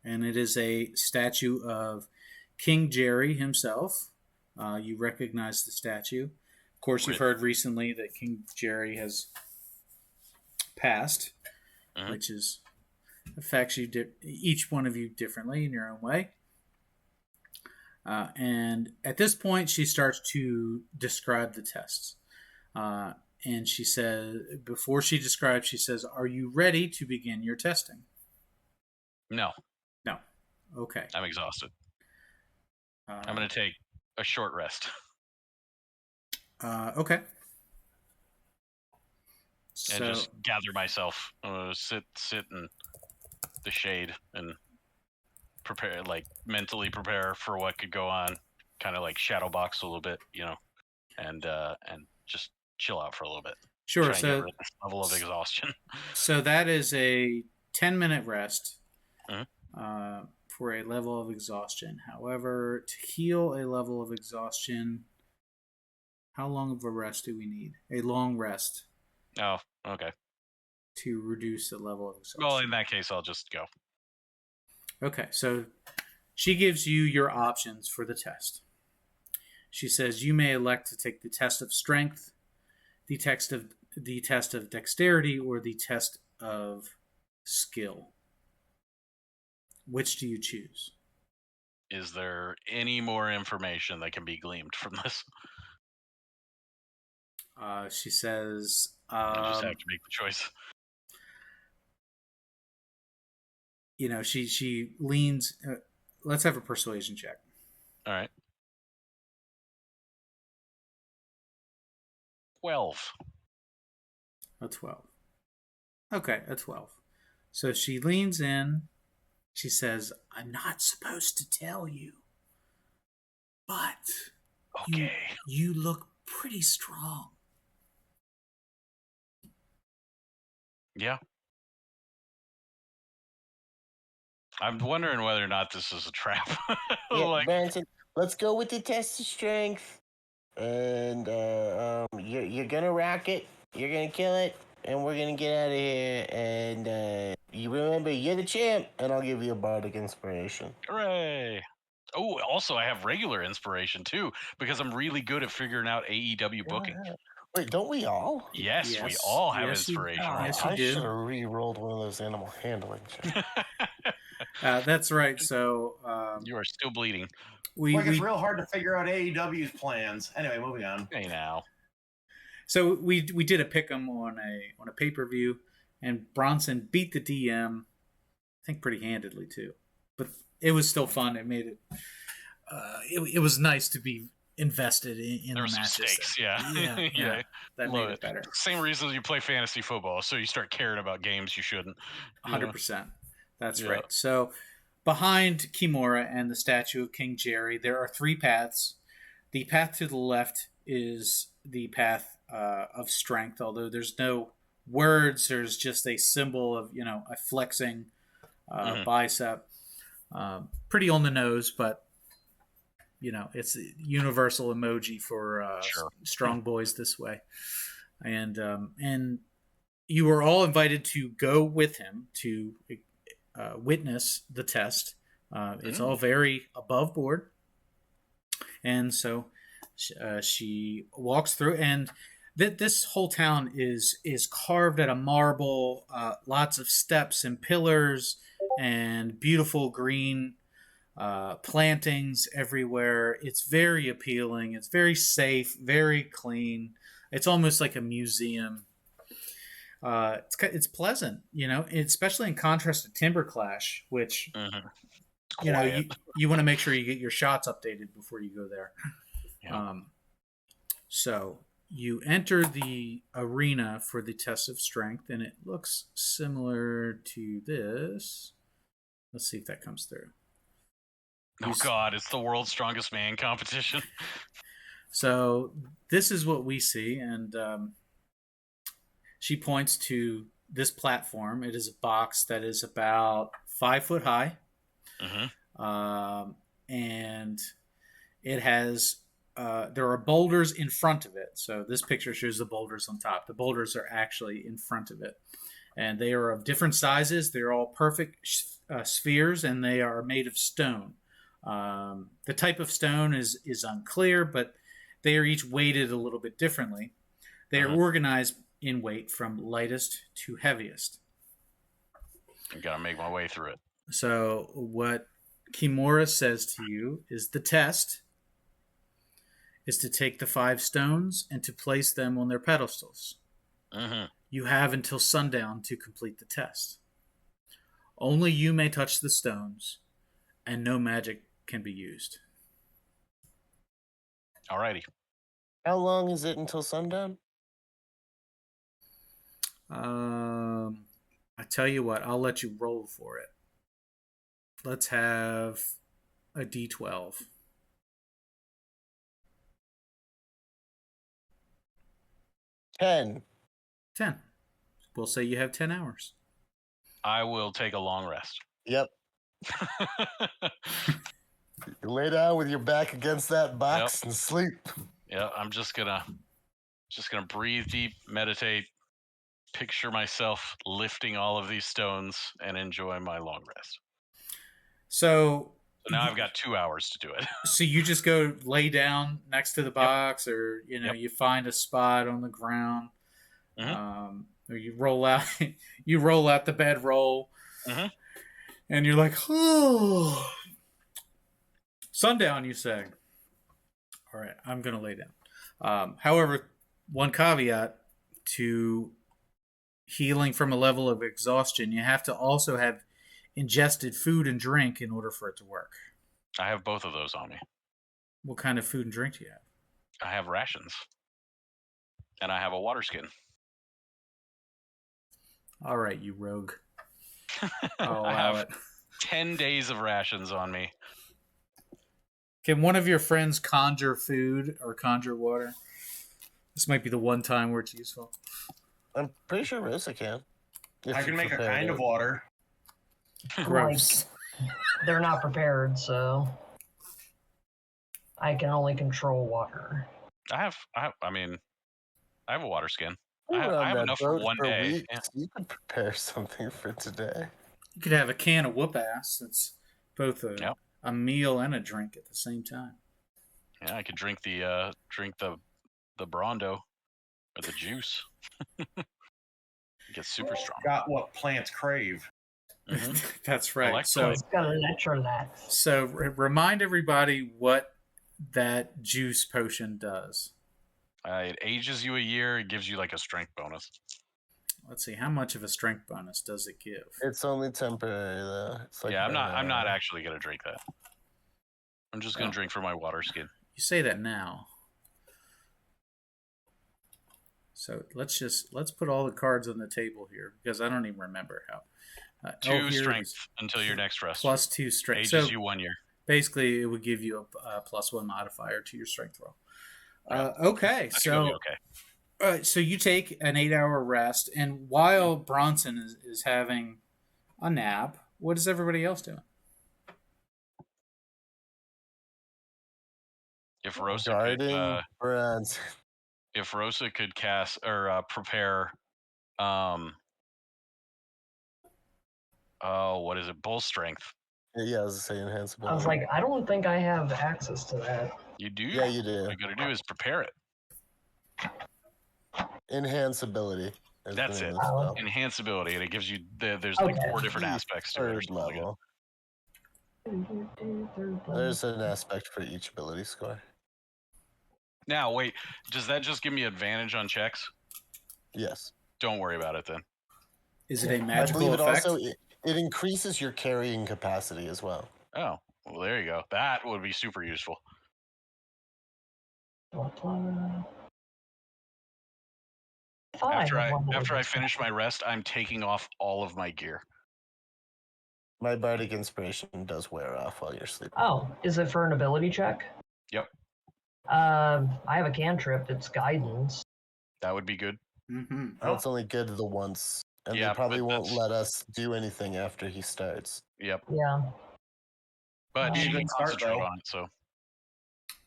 and it is a statue of King Jerry himself. You recognize the statue. Of course, you've heard recently that King Jerry has passed, which affects you each one of you differently in your own way. And at this point, she starts to describe the tests. And she says, before she describes, she says, "Are you ready to begin your testing?" No. No. Okay. I'm exhausted. I'm going to take a short rest. Okay. And just gather myself. Sit in the shade and prepare, mentally prepare for what could go on. Kind of shadow box a little bit, and just chill out for a little bit. Sure. Try and get rid of this level of exhaustion. So that is a 10-minute rest for a level of exhaustion. However, to heal a level of exhaustion, how long of a rest do we need? A long rest. Oh, okay. To reduce the level of exhaustion. Well, in that case, I'll just go. Okay, so she gives you your options for the test. She says you may elect to take the test of strength, the test of dexterity, or the test of skill. Which do you choose? Is there any more information that can be gleaned from this? She says... I just have to make the choice. She leans... let's have a persuasion check. All right. 12. A 12. Okay, a 12. So she leans in. She says, "I'm not supposed to tell you, but okay, you look pretty strong." Yeah. I'm wondering whether or not this is a trap. Yeah, Bronson, let's go with the test of strength. And you're gonna rock it. You're gonna kill it. and we're gonna get out of here. And you remember, you're the champ, and I'll give you a bardic inspiration. Hooray! Oh, also I have regular inspiration too because I'm really good at figuring out AEW booking. Wait, don't we all? Yes, we all have Yes, inspiration. yes, you I do. should have re-rolled one of those animal handling checks. That's right. So You are still bleeding. It's real hard to figure out AEW's plans. Anyway, moving on. Hey now. So we did a pick'em on a pay-per-view, and Bronson beat the DM, I think pretty handedly too. But it was still fun. It made it. It was nice to be invested in There were the some matches. stakes, yeah. Yeah. That made it better. Same reason you play fantasy football, so you start caring about games you shouldn't. 100%. That's right. So behind Kimura and the statue of King Jerry, there are 3 paths. The path to the left is the path of strength, although there's no words. There's just a symbol of, a flexing bicep. Pretty on the nose, but, it's a universal emoji for strong boys this way. And you were all invited to go with him to witness the test. It's all very above board. And so she walks through, and this whole town is carved out of marble, lots of steps and pillars and beautiful green plantings everywhere. It's very appealing. It's very safe, very clean. It's almost like a museum. It's pleasant, especially in contrast to Timber Clash, which you want to make sure you get your shots updated before you go there. Yeah. So you enter the arena for the test of strength, and it looks similar to this. Let's see if that comes through. Oh God, it's the world's strongest man competition. So this is what we see, and she points to this platform. It is a box that is about 5 foot high, and it has there are boulders in front of it. So this picture shows the boulders on top. The boulders are actually in front of it, and they are of different sizes. They're all perfect spheres, and they are made of stone. The type of stone is unclear, but they are each weighted a little bit differently. They are organized in weight from lightest to heaviest. I gotta make my way through it. So what Kimura says to you is the test is to take the 5 stones and to place them on their pedestals. You have until sundown to complete the test. Only you may touch the stones, and no magic can be used. Alrighty. How long is it until sundown? I tell you what, I'll let you roll for it. Let's have a D12. 10. 10. We'll say you have 10 hours. I will take a long rest. Yep. You lay down with your back against that box and sleep. Yeah, I'm just gonna breathe deep, meditate, picture myself lifting all of these stones, and enjoy my long rest. So now I've got 2 hours to do it. So you just go lay down next to the box, or you find a spot on the ground, or you roll out the bedroll, and you're like, oh, sundown. You say, all right, I'm gonna lay down. However, one caveat to healing from a level of exhaustion, you have to also have ingested food and drink in order for it to work. I have both of those on me. What kind of food and drink do you have? I have rations. And I have a water skin. All right, you rogue. I have 10 days of rations on me. Can one of your friends conjure food or conjure water? This might be the one time where it's useful. I'm pretty sure Rosa can. I can make a kind of water. Gross. They're not prepared, so I can only control water. I have a water skin. We were I on have that enough for boat one for day. weeks. Yeah. You could prepare something for today. You could have a can of whoop ass. It's both Yep. a meal and a drink at the same time. Yeah, I could drink the Brondo or the juice. It gets super strong. Got what plants crave. Mhm. That's right. Electrolytes. So, It's got an electrolytes. so remind everybody what that juice potion does. It ages you a year. It gives you like a strength bonus. Let's see, how much of a strength bonus does it give? It's only temporary though. It's like Yeah, I'm not actually gonna drink that. I'm just gonna Oh. drink for my water skin. You say that now. So let's put all the cards on the table here because I don't even remember how. 2 here it strength is. until your next rest. Plus 2 strength. Ages So you 1 year. basically, it would give you a +1 modifier to your strength roll. Yeah. Okay, I think it'll be so okay. so you take an 8-hour rest, and while Bronson is having a nap, what is everybody else doing? If Rosa guarding Bronson. if Rosa could cast or prepare, what is it? Bull strength. Yeah, I was saying enhanceable. I was like, I don't think I have access to that. You do? Yeah, you do. All you gotta do is prepare it. Enhance ability. is the That's name it. of the spell. Enhance ability, and it gives you there's like Okay. 4 different aspects to it. or Third something like that. level. There's an aspect for each ability score. Now, wait, does that just give me advantage on checks? Yes. Don't worry about it then. Is it a I magical believe it effect? also it increases your carrying capacity as well. Oh, well, there you go. That would be super useful. After I finish my rest, I'm taking off all of my gear. My bardic inspiration does wear off while you're sleeping. Oh, is it for an ability check? Yep. I have a cantrip. It's guidance. That would be good. Mm-hmm. That's only good the once, and Yeah, they probably but won't that's- let us do anything after he starts. Yep. Yeah. But she Good can start, concentrate though. on it, so.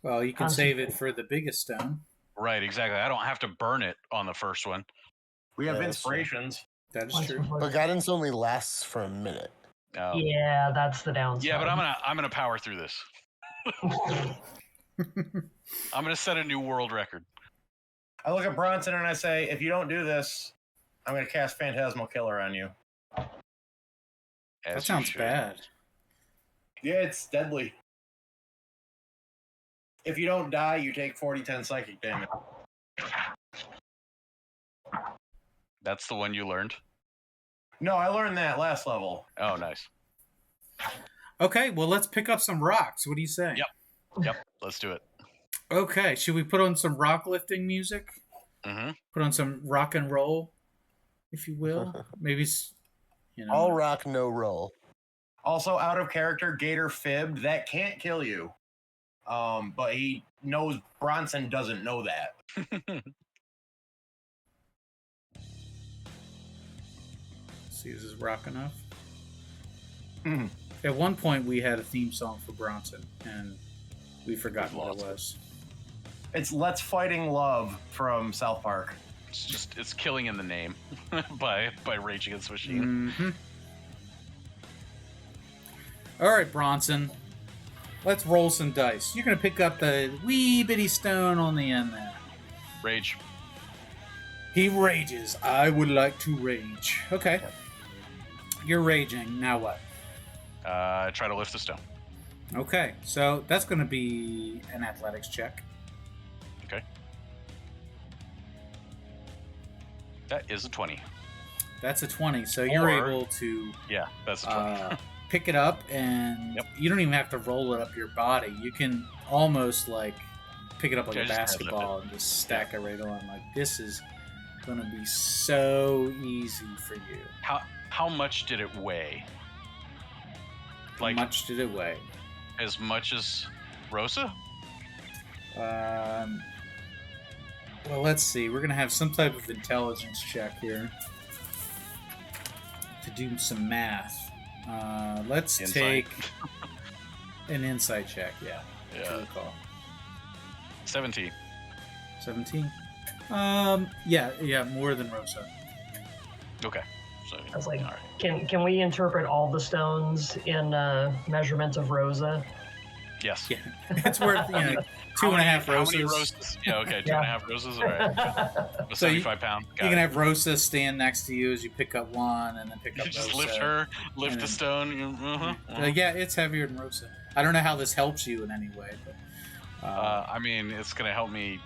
Well, you can save it for the biggest stone. Right, exactly. I don't have to burn it on the first one. We have Yeah, that's true. inspirations. That is true. But guidance only lasts for a minute. Yeah, that's the downside. Yeah, but I'm gonna power through this. I'm gonna set a new world record. I look at Bronson and I say, if you don't do this, I'm going to cast Phantasmal Killer on you. That As you sounds should. bad. Yeah, it's deadly. If you don't die, you take 40-10 psychic damage. That's the one you learned? No, I learned that last level. Oh, nice. Okay, well, let's pick up some rocks. What do you say? Yep, let's do it. Okay, should we put on some rock lifting music? Mm-hmm. Put on some rock and roll, if you will. Maybe, All rock, no roll. Also, out of character, Gator fibbed. That can't kill you. But he knows Bronson doesn't know that. See, is this rock enough? Mhm. At one point, we had a theme song for Bronson, and we forgot what it lost it. was. It's Let's Fighting Love from South Park. It's killing in the name by Rage Against the Machine. Mm-hmm. All right, Bronson. Let's roll some dice. You're going to pick up the wee bitty stone on the end there. Rage. He rages. I would like to rage. Okay. You're raging. Now what? Try to lift the stone. Okay, so that's going to be an athletics check. Okay. That is a 20. That's a 20, so you're Or- able to Yeah, that's a 20. pick it up, and Yep. you don't even have to roll it up your body. You can almost like pick it up like Yeah, a just deadlift basketball and just stack it right on. Like, this is going to be so easy for you. How much did it weigh? How Like much did it weigh? as much as Rosa? Well, let's see. We're going to have some type of intelligence check here to do some math. Let's Insight. take an insight check, yeah. To Yeah. recall. 17. 17. Yeah, more than Rosa. Okay. So, I was like, all right. can we interpret all the stones in measurements of Rosa? Yes. Yeah, it's worth 2.5 How many roses. roses? Yeah, okay, Yeah. 2.5 roses. All right. A So 75-pound. You can have Rosa stand next to you as you pick up one, and then pick You up just Rosa. lift and the then- stone. Yeah, it's heavier than Rosa. I don't know how this helps you in any way, but I mean, it's gonna help me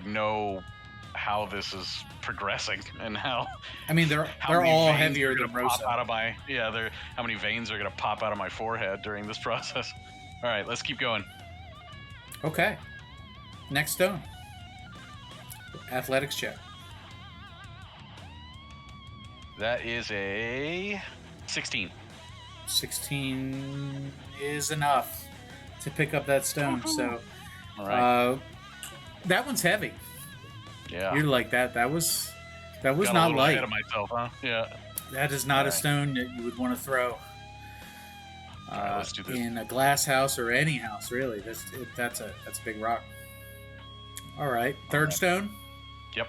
know how this is progressing and how. I mean, they're many all veins heavier are than gonna pop Rosa. out of my how many veins are gonna pop out of my forehead during this process. All right, let's keep going. Okay. Next stone. Athletics check. That is a 16. 16 is enough to pick up that stone. So All right. that one's heavy. Yeah. You're like that. That was Got a not little light. ahead of myself, huh? Yeah. That is not a Alright. stone that you would want to throw. Alright, let's do this. In a glass house or any house, really. That's a big rock. All right, third stone. Yep.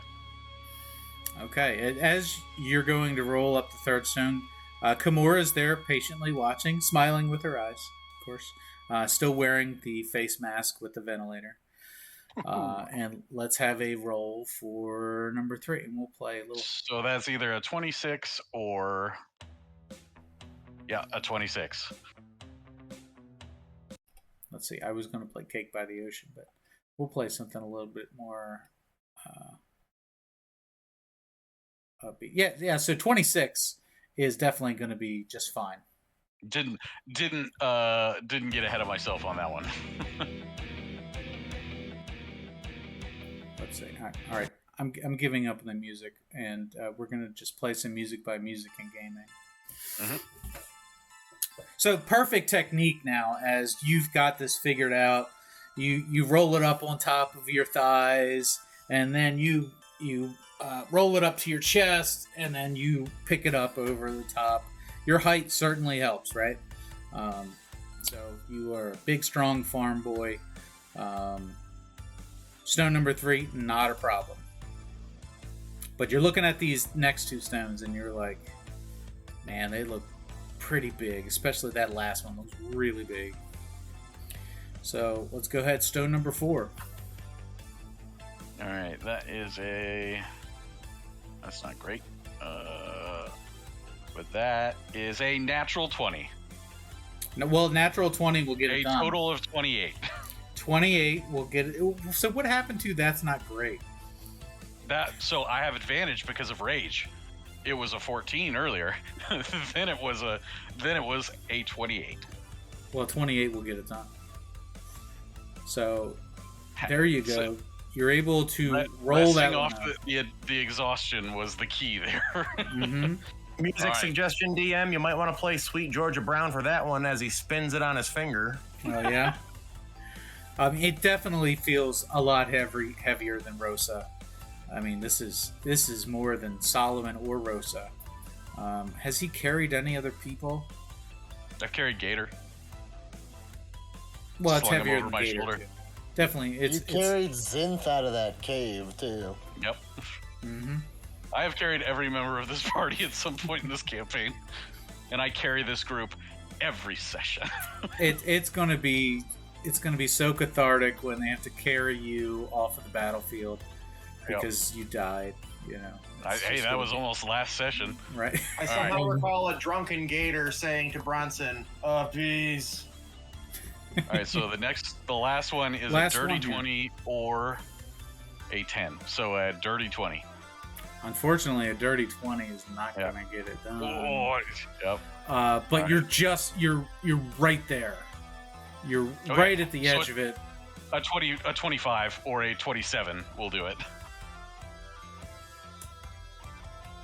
Okay, as you're going to roll up the third stone, Kimura is there patiently watching, smiling with her eyes, of course, still wearing the face mask with the ventilator. And let's have a roll for number 3, and we'll play a little. So that's either a 26 or a 26. Let's see. I was going to play Cake by the Ocean, but we'll play something a little bit more upbeat. Yeah. So 26 is definitely going to be just fine. Didn't get ahead of myself on that one. Let's see. All right. I'm giving up on the music, and we're going to just play some music by music and gaming. Mhm. So perfect technique now, as you've got this figured out. You roll it up on top of your thighs, and then you roll it up to your chest, and then you pick it up over the top. Your height certainly helps, right? So you are a big, strong farm boy. Stone number 3, not a problem. But you're looking at these next 2 stones, and you're like, man, they look pretty big. Especially that last one looks really big. So let's go ahead. Stone number 4. All right, that is that's not great. But that is a natural 20. No, well, natural 20 will get it A done. total of 28. 28 will get it. So what happened to that's not great? So I have advantage because of rage. It was a 14 earlier. then it was a 28. Well, 28 will get it done. So there you go. So, You're able to roll that off one out. the exhaustion was the key there. Mm-hmm. Music All right. suggestion, DM. You might want to play Sweet Georgia Brown for that one as he spins it on his finger. Oh yeah. It definitely feels a lot heavier than Rosa. I mean, this is more than Solomon or Rosa. Has he carried any other people? I've carried Gator. Well, it's Slung him heavier over than my Gator, shoulder. too. Definitely, You carried Zinth out of that cave, too. Yep. Mm-hmm. I have carried every member of this party at some point in this campaign, and I carry this group every session. It's gonna be so cathartic when they have to carry you off of the battlefield because you died. You know. Hey, that was almost last session. Right. I somehow recall a drunken Gator saying to Bronson, please. All right, so the last one is Last a dirty one here. 20 or a 10. So a dirty 20. Unfortunately, a dirty 20 is not Yeah. gonna get it done. Oh, yep. But Right. you're right there. You're Okay, right at the so edge of it. A 25 or a 27 will do it.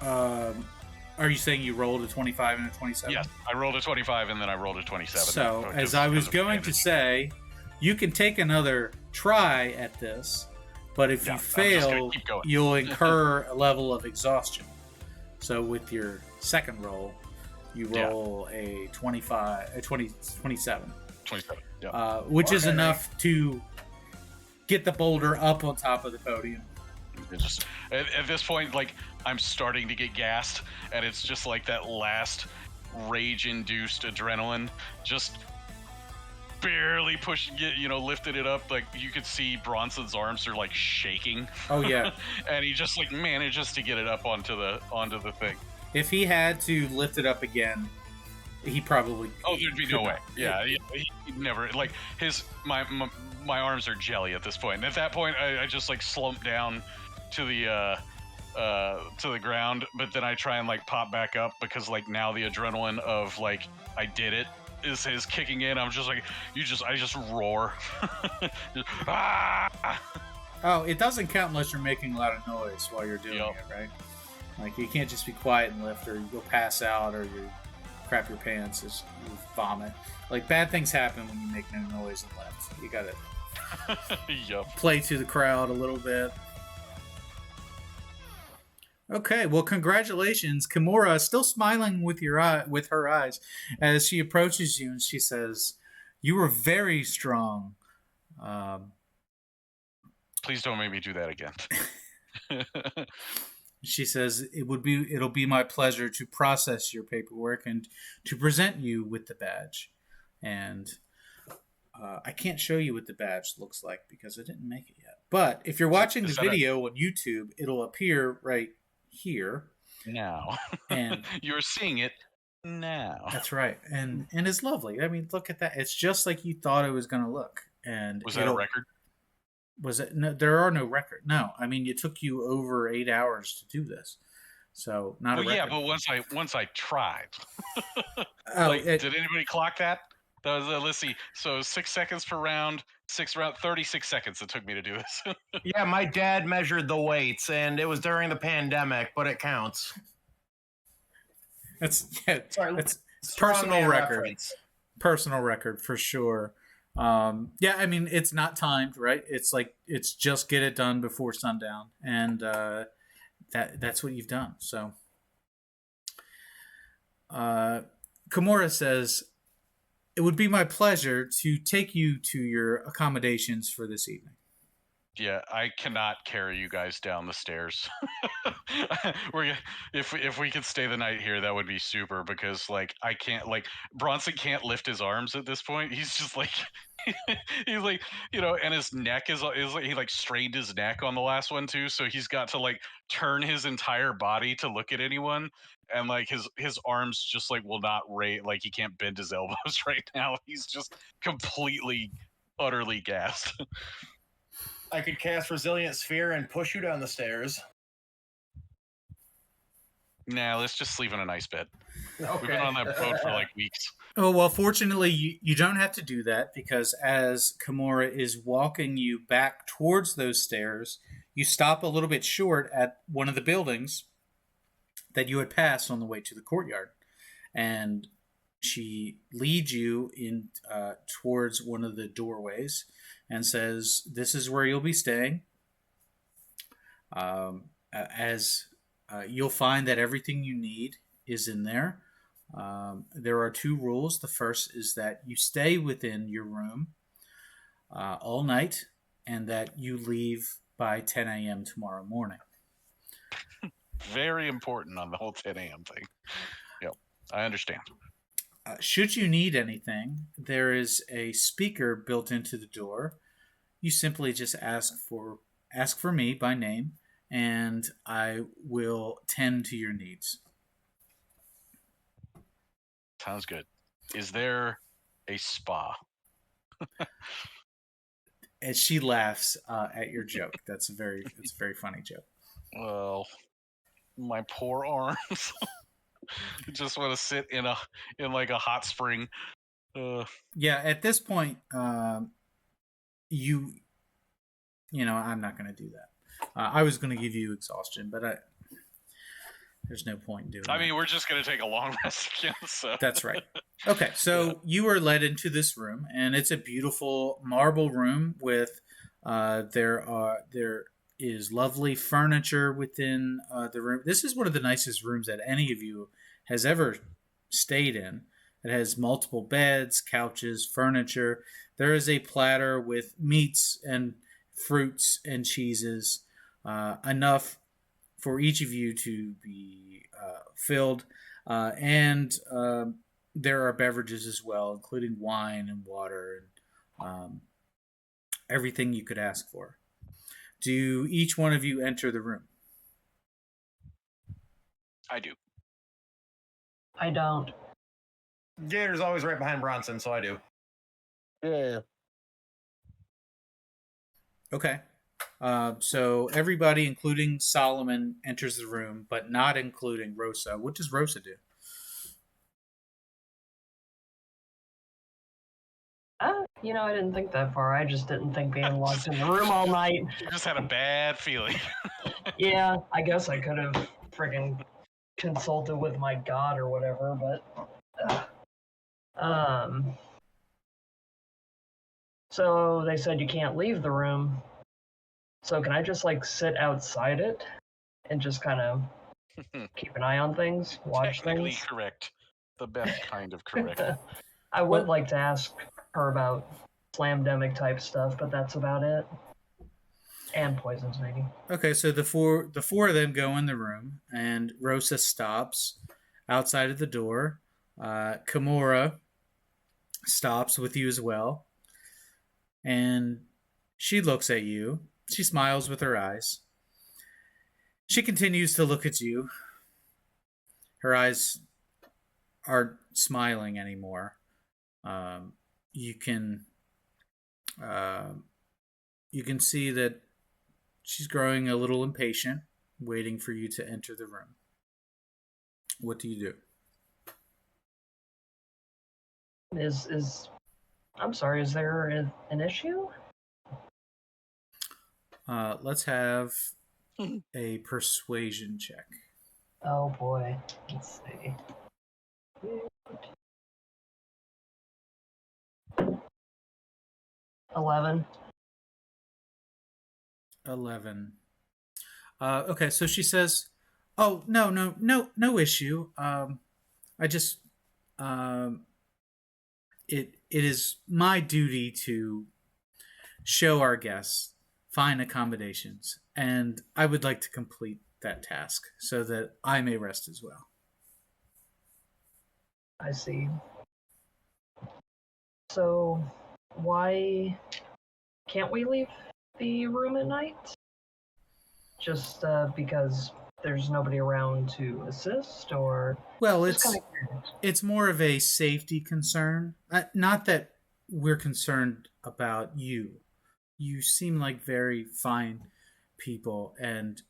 Are you saying you rolled a 25 and a 27? Yes, I rolled a 25 and then I rolled a 27. So, Because- as I was because of going to damage. say, you can take another try at this, but if Yeah, you I'm just gonna fail, keep going. you'll incur a level of exhaustion. So, with your second roll, you Yeah. roll a 27, 27. Yeah. which is Okay. enough to get the boulder up on top of the podium. It just at this point, like I'm starting to get gassed, and it's just like that last rage-induced adrenaline, just barely pushing it, lifted it up. Like you could see Bronson's arms are like shaking. Oh yeah. And he just like manages to get it up onto the thing. If he had to lift it up again, he probably. Oh, there'd be no way. Yeah, he never like my arms are jelly at this point. And at that point, I just like slump down to the ground, but then I try and like pop back up because like now the adrenaline of like I did it is kicking in. I'm just like I just roar. Just, ah! Oh, it doesn't count unless you're making a lot of noise while you're doing it, right? Like you can't just be quiet and lift, or you'll pass out, or you crap your pants, you vomit. Like bad things happen when you make no noise and lift. You gotta play to the crowd a little bit. Okay, well, congratulations, Kimura, still smiling with her eyes as she approaches you, and she says, "You were very strong." Please don't make me do that again. She says, "It'll be my pleasure to process your paperwork and to present you with the badge." And I can't show you what the badge looks like because I didn't make it yet. But if you're watching the video on YouTube, it'll appear right here now, and you're seeing it now. That's right, and it's lovely. I mean, look at that. It's just like you thought it was going to look. And was that a record? Was it? No, there are no record. No, I mean, it took you over 8 hours to do this, so not a record. Yeah, but once I tried. Oh, did anybody clock that? That was let's see. So 6 seconds per round, 36 seconds it took me to do this. Yeah, my dad measured the weights, and it was during the pandemic, but it counts. That's personal record. Reference. Personal record for sure. Yeah, I mean, it's not timed, right? It's just get it done before sundown, and that's what you've done. So, Kimura says, "It would be my pleasure to take you to your accommodations for this evening." Yeah, I cannot carry you guys down the stairs. If we could stay the night here, that would be super, because like I can't, like Bronson can't lift his arms at this point. He's just like he's like, and his neck is like he like strained his neck on the last one too, so he's got to like turn his entire body to look at anyone, and like his arms just like will not rate, like he can't bend his elbows right now. He's just completely utterly gassed. I could cast Resilient Sphere and push you down the stairs. Nah, let's just sleep in a nice bed. Okay. We've been on that boat for like weeks. Oh, well, fortunately, you don't have to do that, because as Kimura is walking you back towards those stairs, you stop a little bit short at one of the buildings that you had passed on the way to the courtyard. And she leads you in towards one of the doorways and says, "This is where you'll be staying. You'll find that everything you need is in there. There are 2 rules. The first is that you stay within your room all night, and that you leave by 10 a.m. tomorrow morning." Very important on the whole 10 a.m. thing. Yep, I understand. Should you need anything, there is a speaker built into the door. You simply just ask for me by name, and I will tend to your needs. Sounds good. Is there a spa? And she laughs at your joke. It's a very funny joke. Well, my poor arms. I just want to sit in like a hot spring. Yeah, at this point, I'm not going to do that. I was going to give you exhaustion, but there's no point in doing I mean, we're just going to take a long rest again. So. That's right. Okay, so you are led into this room, and it's a beautiful marble room with there is lovely furniture within the room. This is one of the nicest rooms that any of you has ever stayed in. It has multiple beds, couches, furniture. There is a platter with meats and fruits and cheeses. enough for each of you to be filled, and there are beverages as well, including wine and water and everything you could ask for. Do each one of you enter the room? I do. I don't. Gator's always right behind Bronson, so I do. Yeah. Okay. So everybody, including Solomon, enters the room, but not including Rosa. What does Rosa do? I didn't think that far. I just didn't think being locked in the room all night. You just had a bad feeling. Yeah, I guess I could have friggin' consulted with my god or whatever, but so they said you can't leave the room. So can I just like sit outside it and just kind of keep an eye on things, watch Technically things? correct. The best kind of correct. I would like to ask her about slamdemic type stuff, but that's about it. And poisons, maybe. Okay, so the four of them go in the room, and Rosa stops outside of the door. Kimura stops with you as well, and she looks at you. She smiles with her eyes. She continues to look at you. Her eyes aren't smiling anymore. You can see that she's growing a little impatient, waiting for you to enter the room. What do you do? I'm sorry, is there an issue? Let's have a persuasion check. Oh boy. Let's see. 11. 11. Okay, so she says, "Oh, no issue. I just, it is my duty to show our guests fine accommodations, and I would like to complete that task so that I may rest as well." I see. So, why can't we leave the room at night? Just because there's nobody around to assist, or Well, just kind of curious. it's more of a safety concern. Not that we're concerned about you. You seem like very fine people and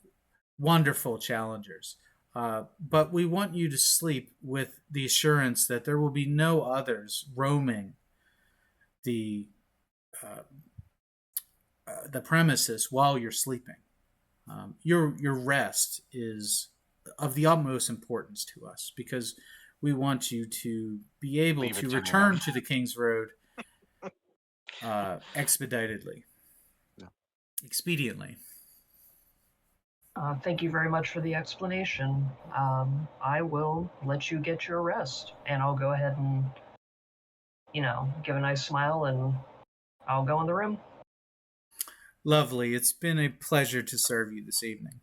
wonderful challengers. But we want you to sleep with the assurance that there will be no others roaming the premises while you're sleeping. Your rest is of the utmost importance to us because we want you to be able to return to the King's Road expeditedly, expediently. Thank you very much for the explanation. I will let you get your rest, and I'll go ahead and, give a nice smile, and I'll go in the room. Lovely. It's been a pleasure to serve you this evening.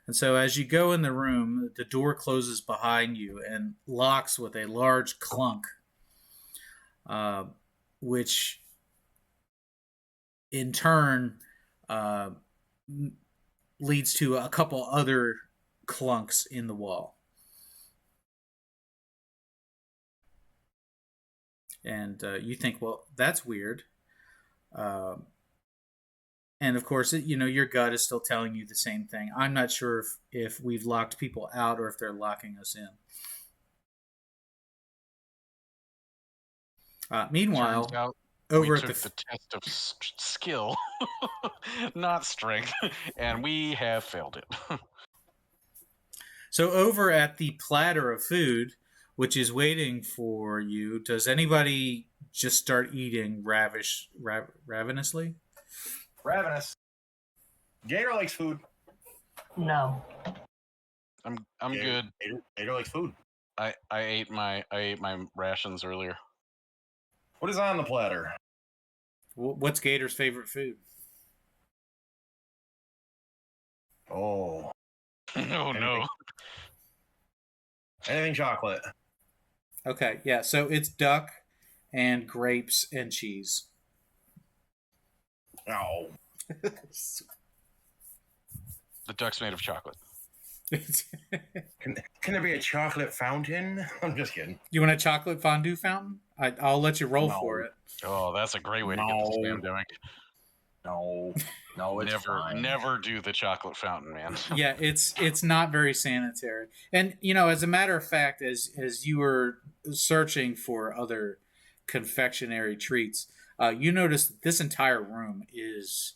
And so as you go in the room, the door closes behind you and locks with a large clunk, which in turn leads to a couple other clunks in the wall. And you think, well, that's weird. And of course, your gut is still telling you the same thing. I'm not sure if we've locked people out or if they're locking us in. Meanwhile, over at the test of skill, not strength, and we have failed it. So over at the platter of food, which is waiting for you, does anybody just start eating ravenously? Ravenous. Gator likes food. No. I'm Gator, good. Gator likes food. I ate my rations earlier. What is on the platter? What's Gator's favorite food? Oh, Oh no. anything chocolate. Okay, yeah. So it's duck and grapes and cheese. Oh, The duck's made of chocolate. can there be a chocolate fountain? I'm just kidding. You want a chocolate fondue fountain? I'll let you roll No. for it. Oh, that's a great way to get this pandemic. No, it's fine. Never do the chocolate fountain, man. Yeah, it's not very sanitary. And as a matter of fact, as you were searching for other confectionery treats, you notice that this entire room is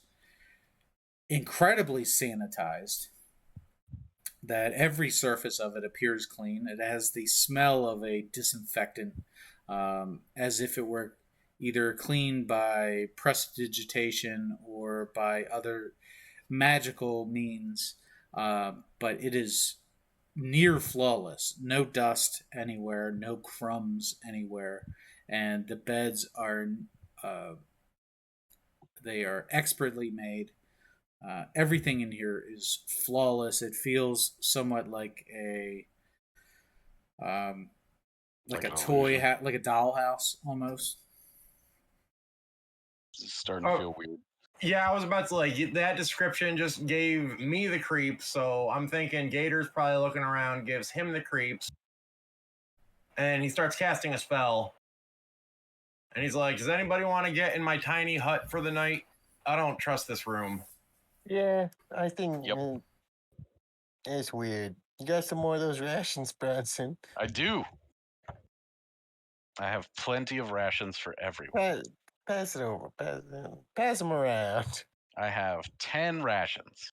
incredibly sanitized. That every surface of it appears clean. It has the smell of a disinfectant, as if it were either cleaned by prestidigitation or by other magical means. But it is near flawless. No dust anywhere, no crumbs anywhere, and the beds are they are expertly made. Everything in here is flawless. It feels somewhat like a like a toy like a dollhouse almost. It's starting to feel weird. Yeah, I was about to that description just gave me the creeps, so I'm thinking Gator's probably looking around, gives him the creeps, and he starts casting a spell. And he's like, does anybody want to get in my tiny hut for the night? I don't trust this room. Yeah, I think Yep. It's weird. You got some more of those rations, Bronson? I do. I have plenty of rations for everyone. Pass it over. Pass them around. I have 10 rations.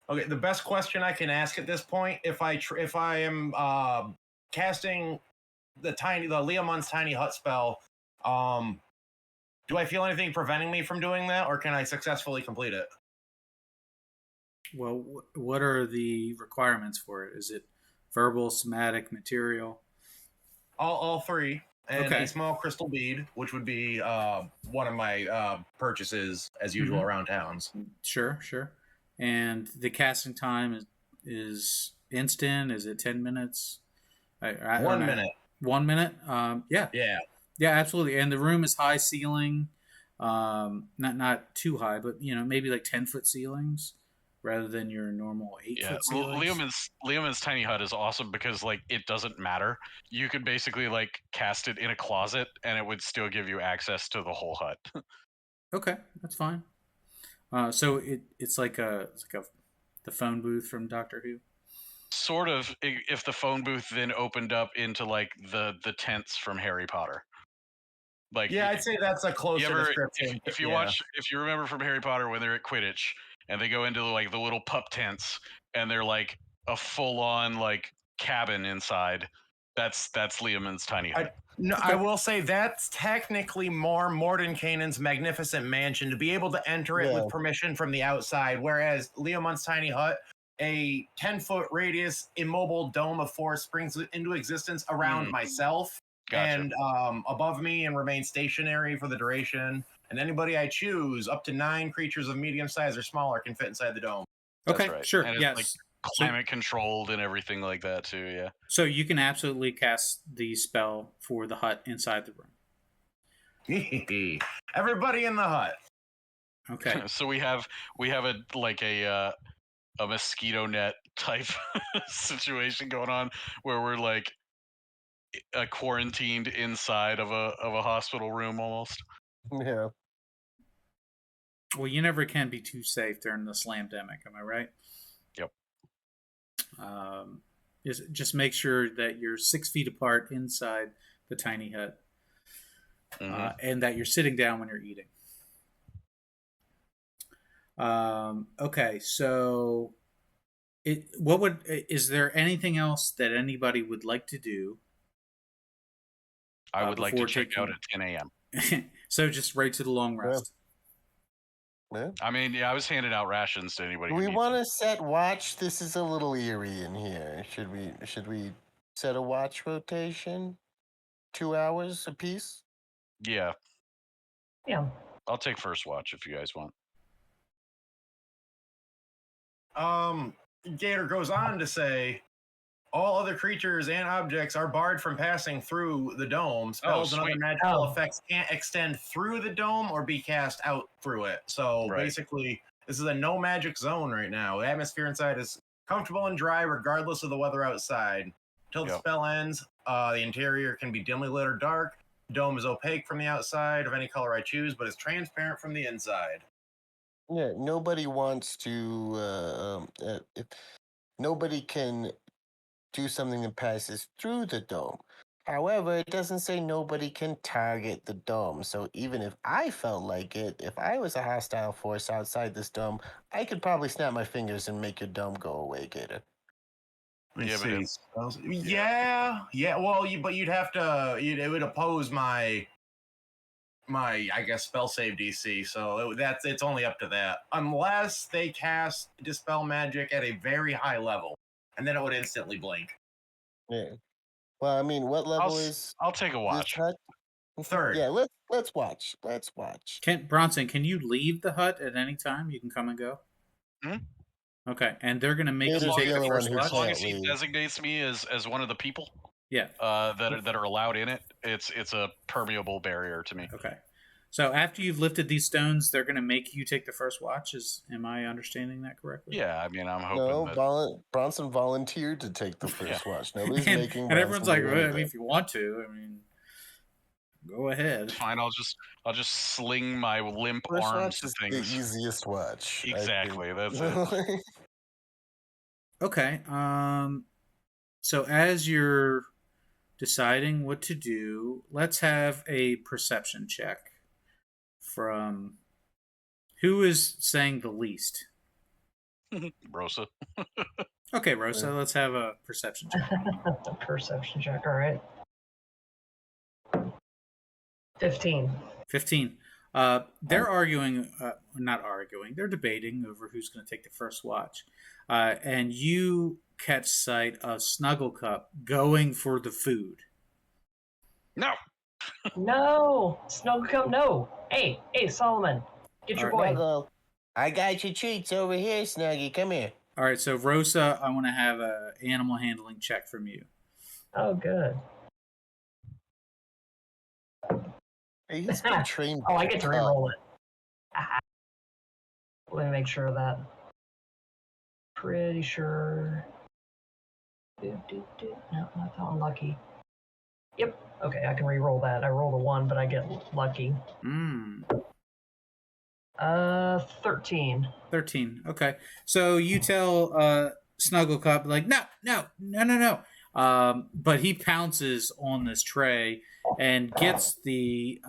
Okay, the best question I can ask at this point, if I am casting the Leomon's tiny hut spell, do I feel anything preventing me from doing that, or can I successfully complete it? Well, what are the requirements for it? Is it verbal, somatic, material? All three, and Okay. a small crystal bead, which would be one of my purchases as usual around towns. Sure. And the casting time is instant. Is it 10 minutes? 1 minute. 1 minute. Yeah, absolutely. And the room is high ceiling, not too high, but maybe like 10-foot ceilings rather than your normal 8-foot ceilings. Leoman's tiny hut is awesome because it doesn't matter. You could basically cast it in a closet and it would still give you access to the whole hut. Okay, that's fine. So it's like the phone booth from Doctor Who. Sort of, if the phone booth then opened up into the tents from Harry Potter. I'd say that's a closer description. If you remember from Harry Potter when they're at Quidditch and they go into the little pup tents and they're a full-on cabin inside, that's Leoman's tiny hut. I will say that's technically more Mordenkainen's magnificent mansion to be able to enter it with permission from the outside, whereas Leoman's tiny hut, a 10-foot radius immobile dome of force springs into existence around myself. Gotcha. And above me and remain stationary for the duration. And anybody I choose, up to 9 creatures of medium size or smaller, can fit inside the dome. Okay, that's right. Sure. And it's climate controlled and everything like that too. Yeah. So you can absolutely cast the spell for the hut inside the room. Everybody in the hut. Okay. So we have a mosquito net type situation going on where we're quarantined inside of a hospital room almost. Yeah. Well, you never can be too safe during the slamdemic, am I right? Yep. Just make sure that you're 6 feet apart inside the tiny hut, and that you're sitting down when you're eating. Okay, so is there anything else that anybody would like to do? I would like to check out at 10 a.m. So just right to the long rest. Yeah. I mean, I was handing out rations to anybody. We want to set watch. This is a little eerie in here. Should we set a watch rotation? 2 hours apiece? Yeah. Yeah. I'll take first watch if you guys want. Gator goes on to say, all other creatures and objects are barred from passing through the dome. Spells and other sweet. magical effects can't extend through the dome or be cast out through it. So Right. basically, this is a no magic zone right now. The atmosphere inside is comfortable and dry regardless of the weather outside. Until the Yep. spell ends, the interior can be dimly lit or dark. The dome is opaque from the outside of any color I choose, but is transparent from the inside. Yeah, nobody wants to. Nobody can do something that passes through the dome. However, it doesn't say nobody can target the dome. So even if I felt like it, if I was a hostile force outside this dome, I could probably snap my fingers and make your dome go away, Gator. Yeah, but it- Yeah. Well, but you'd have to. It would oppose my I guess spell save DC. So it's only up to that, unless they cast dispel magic at a very high level, and then it would instantly blink. Yeah. Well, I mean, what level is I'll take a this watch. hut? Third. Yeah, let's watch. Let's watch. Bronson, can you leave the hut at any time? You can come and go. Hmm? Okay, and they're gonna make Gator's you take the the only first one who As watch. long as he leave. designates me as one of the people Yeah. that are allowed in it, it's a permeable barrier to me. Okay. So after you've lifted these stones, they're gonna make you take the first watch. Am I understanding that correctly? Yeah, I mean, I'm hoping No, that. Bronson volunteered to take the first watch. Nobody's and, making. and everyone's like, Bronson do well, I mean, anything. if you want to, I mean, go ahead. Fine, I'll just sling my limp First arms watch to is the things. easiest watch. I Exactly, think. that's it. Okay. So as you're deciding what to do, let's have a perception check from who is saying the least. Rosa. Okay, Rosa, let's have a perception check. Perception check. All right. 15. 15. They're arguing, not arguing, they're debating over who's going to take the first watch. And you catch sight of Snugglecup going for the food. No. No, Snugglecup, no. Hey, Solomon, get your boy. Snuggle, I got your treats over here, Snuggy. Come here. All right, so Rosa, I want to have an animal handling check from you. Oh, good. Hey, he's been trained. Oh, I get to reroll it. Ah. Let me make sure of that. Pretty sure. No, not that one. Lucky. Yep. Okay, I can re-roll that. I rolled a 1, but I get lucky. 13. 13. Okay. So you tell Snugglecup, like, no. But he pounces on this tray and gets the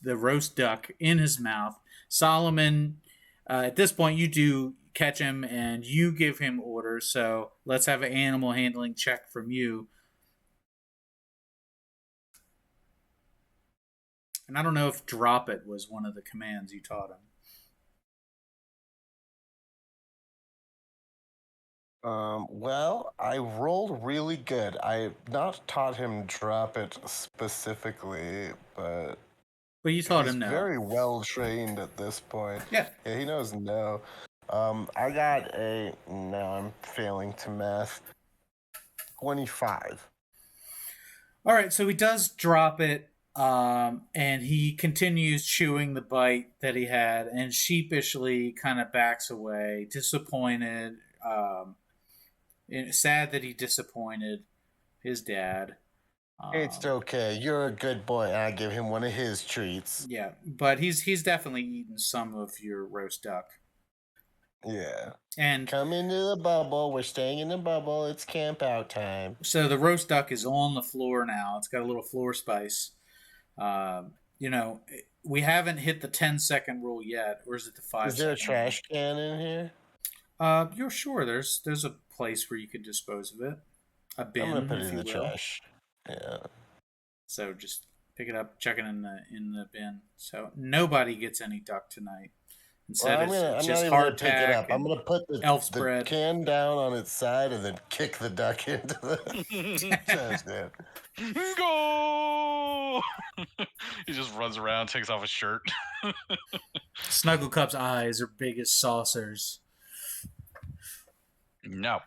roast duck in his mouth. Solomon, at this point, you do catch him and you give him orders. So let's have an animal handling check from you. And I don't know if drop it was one of the commands you taught him. Well, I rolled really good. I've not taught him drop it specifically, but you taught he's him no. very well trained at this point. Yeah, he knows no. I got now I'm failing to math. 25. All right, so he does drop it, and he continues chewing the bite that he had, and sheepishly kind of backs away, disappointed, sad that he disappointed his dad. It's okay. You're a good boy. I give him one of his treats. Yeah, but he's definitely eaten some of your roast duck. Yeah. And come into the bubble. We're staying in the bubble. It's camp out time. So the roast duck is on the floor now. It's got a little floor spice. We haven't hit the 10-second rule yet, or is it the 5? Is there a trash can in here? You're sure there's a place where you could dispose of it. A bin. I'm gonna put it in the trash. Yeah. So just pick it up, chuck it in the bin. So nobody gets any duck tonight. Instead, it's just hardtack. Pick it up. I'm gonna put the can down on its side and then kick the duck into the trash can. Go! He just runs around, takes off his shirt. Snugglecup's eyes are big as saucers. No.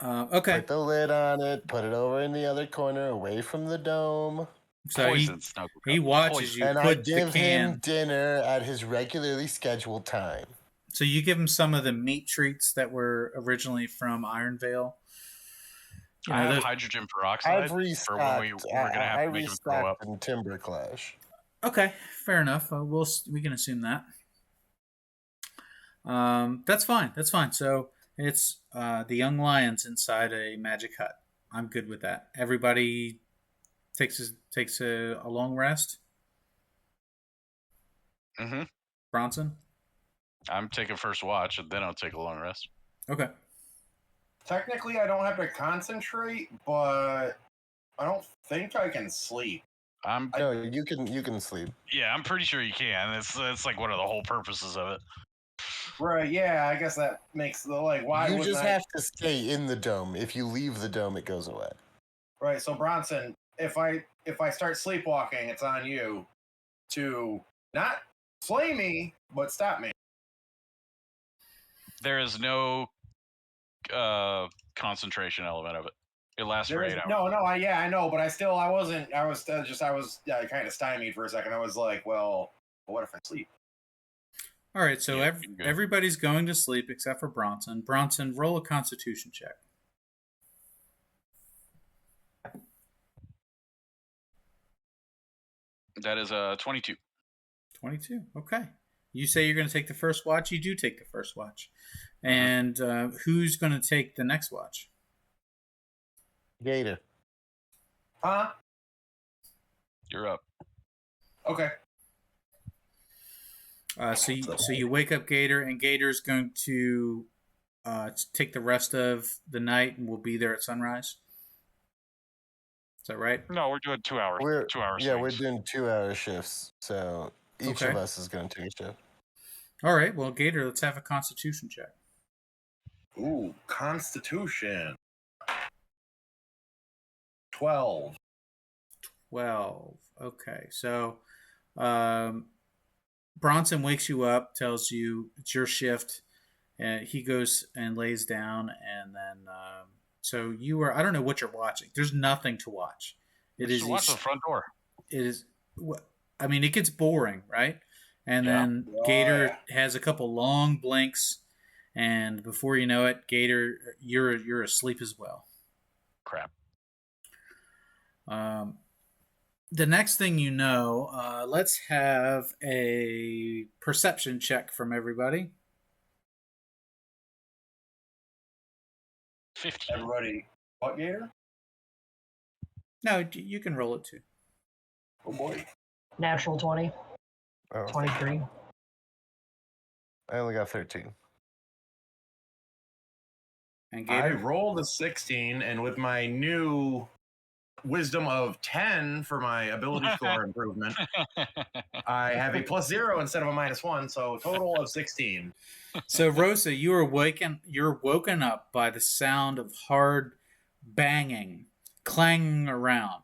Okay. Put the lid on it. Put it over in the other corner, away from the dome. So Poison, Snuggle Cup. he watches Poison. you And I put the give him can. dinner at his regularly scheduled time. So you give him some of the meat treats that were originally from Iron Vale. You know, I have those- hydrogen peroxide I've for when restocked. we're going to have I to make him throw up. restocked in Timber Clash. Okay, fair enough. We can assume that. That's fine. That's fine. So it's the young lions inside a magic hut. I'm good with that. Everybody takes a long rest. Mm-hmm. Bronson. I'm taking first watch, and then I'll take a long rest. Okay. Technically, I don't have to concentrate, but I don't think I can sleep. No, you can sleep. Yeah, I'm pretty sure you can. It's like one of the whole purposes of it. Right, yeah, I guess that makes the, like, why You wouldn't just I... have to stay in the dome. If you leave the dome, it goes away. Right, so Bronson, if I start sleepwalking, it's on you to not slay me, but stop me. There is no concentration element of it. It lasts for 8 hours. No, I know, but I was kind of stymied for a second. I was like, well, what if I sleep? All right. So Yeah, you're good. everybody's going to sleep except for Bronson. Bronson, roll a Constitution check. That is a 22. 22. Okay. You say you're going to take the first watch. You do take the first watch. And who's going to take the next watch? Gator. Huh? You're up. Okay. So you wake up Gator, and Gator's going to take the rest of the night, and we'll be there at sunrise. Is that right? No, we're doing 2 hours. 2 hours. Yeah, we're doing 2-hour shifts. So each Okay. of us is going to take a shift. All right. Well, Gator, let's have a Constitution check. Ooh, Constitution. 12. 12. Okay. So Bronson wakes you up, tells you it's your shift, and he goes and lays down, and then so you are. I don't know what you're watching. There's nothing to watch. It is watch the front door. It is. I mean, it gets boring, right? And Yeah. then Gator has a couple long blinks, and before you know it, Gator, you're asleep as well. Crap. The next thing you know, let's have a perception check from everybody. 15. Everybody, what, Gator? No, you can roll it too. Oh boy. Natural 20, Oh, 23. I only got 13. And I Gator, rolled a 16, and with my new wisdom of 10 for my ability score improvement, I have a +0 instead of a -1, so total of 16. so Rosa, you're woken up by the sound of hard banging, clanging around,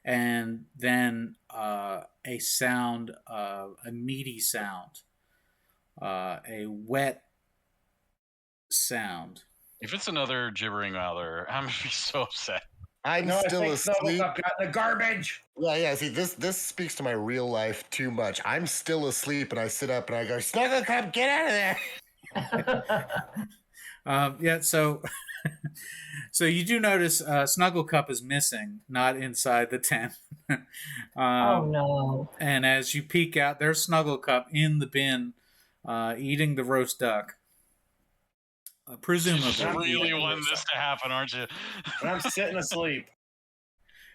and then a sound, a meaty sound, a wet sound. If it's another gibbering mouther, I'm gonna be so upset. I'm No, still I think asleep. Snugglecup got the garbage. Yeah. See, this speaks to my real life too much. I'm still asleep, and I sit up and I go, Snugglecup, get out of there! Yeah, so so you do notice Snugglecup is missing, not inside the tent. Oh no. And as you peek out, there's Snugglecup in the bin, eating the roast duck. Presumably. You really want this to happen, aren't you? And I'm sitting asleep.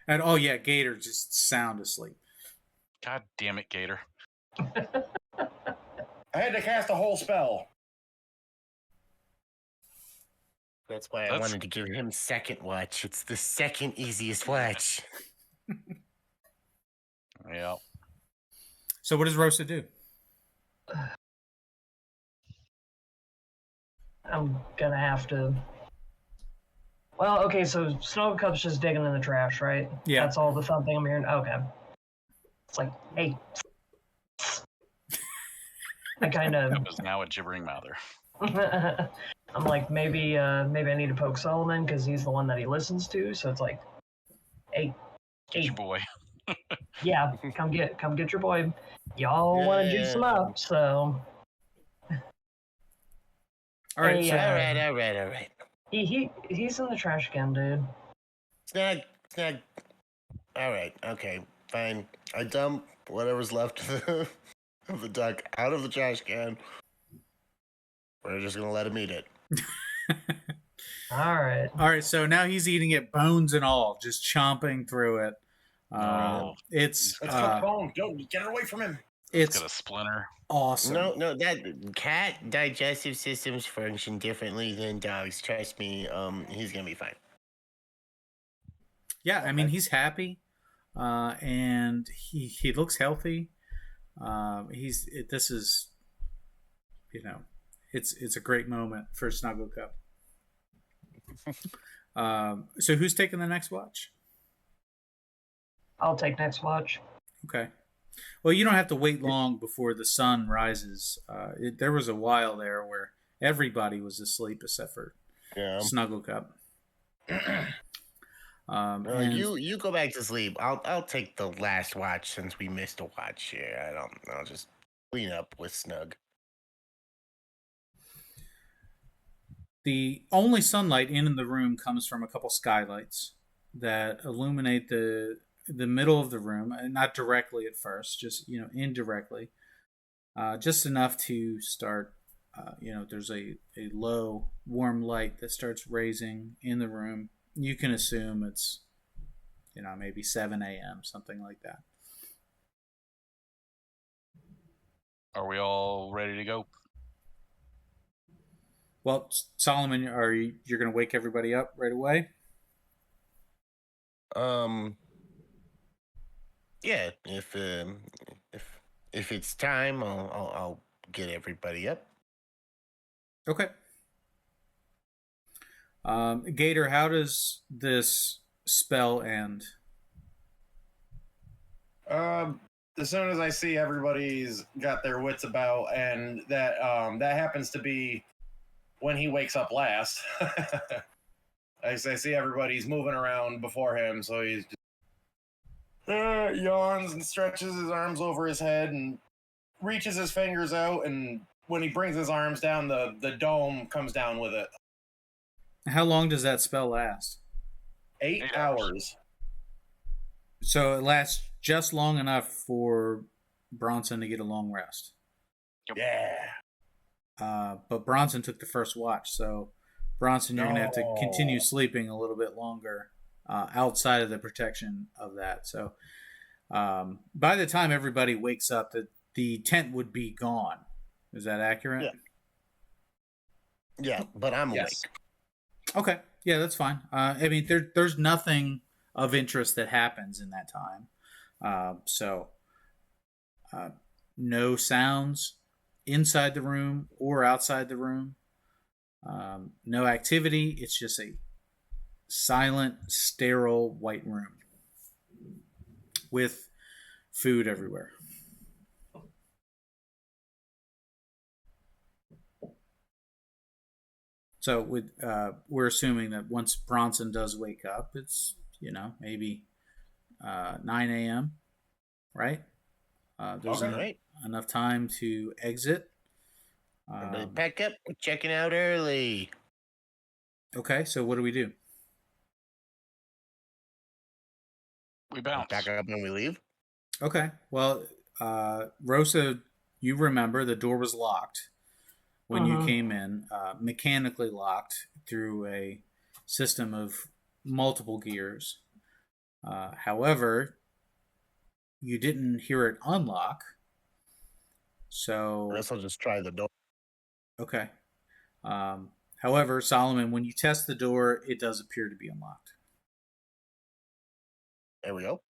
And oh yeah, Gator just sound asleep. God damn it, Gator. I had to cast a whole spell. That's why I That's- wanted to give him second watch. It's the second easiest watch. Yeah. So what does Rosa do? I'm gonna have to. Well, okay, so Snowcup's just digging in the trash, right? Yeah. That's all the thumping I'm hearing. Okay. It's like, hey. I kind of. That was now a gibbering mouther. I'm like, maybe I need to poke Solomon because he's the one that he listens to. So it's like, hey, Get your boy. yeah, come get your boy. Y'all want to juice him up, so. All right, Hey, so All right. he's in the trash can, dude. Snag. All right, okay, fine. I dump whatever's left of the duck out of the trash can. We're just gonna let him eat it. All right. all right, so now he's eating it, bones and all, just chomping through it. No. It's Let's cook bone. Don't get it away from him. It's it's got a splinter. awesome. No, that cat digestive systems function differently than dogs. Trust me, he's gonna be fine. Yeah, I mean he's happy, and he looks healthy. This is, it's a great moment for Snuggle Cup. So who's taking the next watch? I'll take next watch. Okay. Well, you don't have to wait long before the sun rises. There was a while there where everybody was asleep except for Snuggle Cup. And You go back to sleep. I'll take the last watch since we missed a watch here. I'll just clean up with Snug. the only sunlight in the room comes from a couple skylights that illuminate the middle of the room, and not directly at first, just indirectly, just enough to start. There's a low warm light that starts raising in the room. You can assume it's maybe 7 a.m., something like that. Are we all ready to go? Well, Solomon, you're going to wake everybody up right away? Yeah. If it's time, I'll get everybody up. Okay. Gator, how does this spell end? As soon as I see everybody's got their wits about, and that happens to be when he wakes up last. I see everybody's moving around before him, so he's just yawns and stretches his arms over his head and reaches his fingers out, and when he brings his arms down, the dome comes down with it. How long does that spell last? 8 hours. So it lasts just long enough for Bronson to get a long rest. Yeah. But Bronson took the first watch, so Bronson, you're going to have to continue sleeping a little bit longer outside of the protection of that. So by the time everybody wakes up, the tent would be gone. Is that accurate? Yeah, but I'm awake. Okay. Yeah, that's fine. I mean, there's nothing of interest that happens in that time. So no sounds inside the room or outside the room. No activity. It's just a silent, sterile white room with food everywhere. So we're assuming that once Bronson does wake up, it's maybe 9 a.m. Right? There's enough time to exit. Pack up. We're checking out early. Okay, so what do we do? We bounce. Pack up when we leave. Okay. Well, Rosa, you remember the door was locked when you came in, mechanically locked through a system of multiple gears. However, you didn't hear it unlock. So I guess I'll just try the door. Okay. However, Solomon, when you test the door, it does appear to be unlocked. There we go.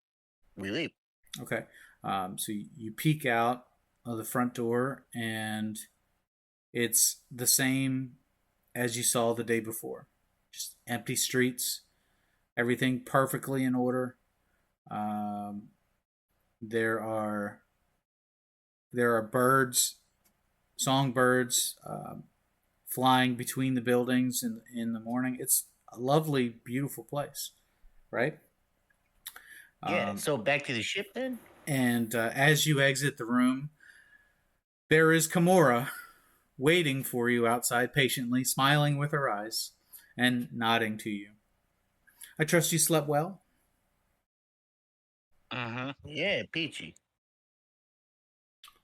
We leave. Okay. So you peek out of the front door, and it's the same as you saw the day before. Just empty streets, everything perfectly in order. There are birds, songbirds, flying between the buildings in the morning. It's a lovely, beautiful place, right? Yeah, so back to the ship then? And as you exit the room, there is Kimura waiting for you outside patiently, smiling with her eyes and nodding to you. I trust you slept well? Mm-hmm. Yeah, peachy.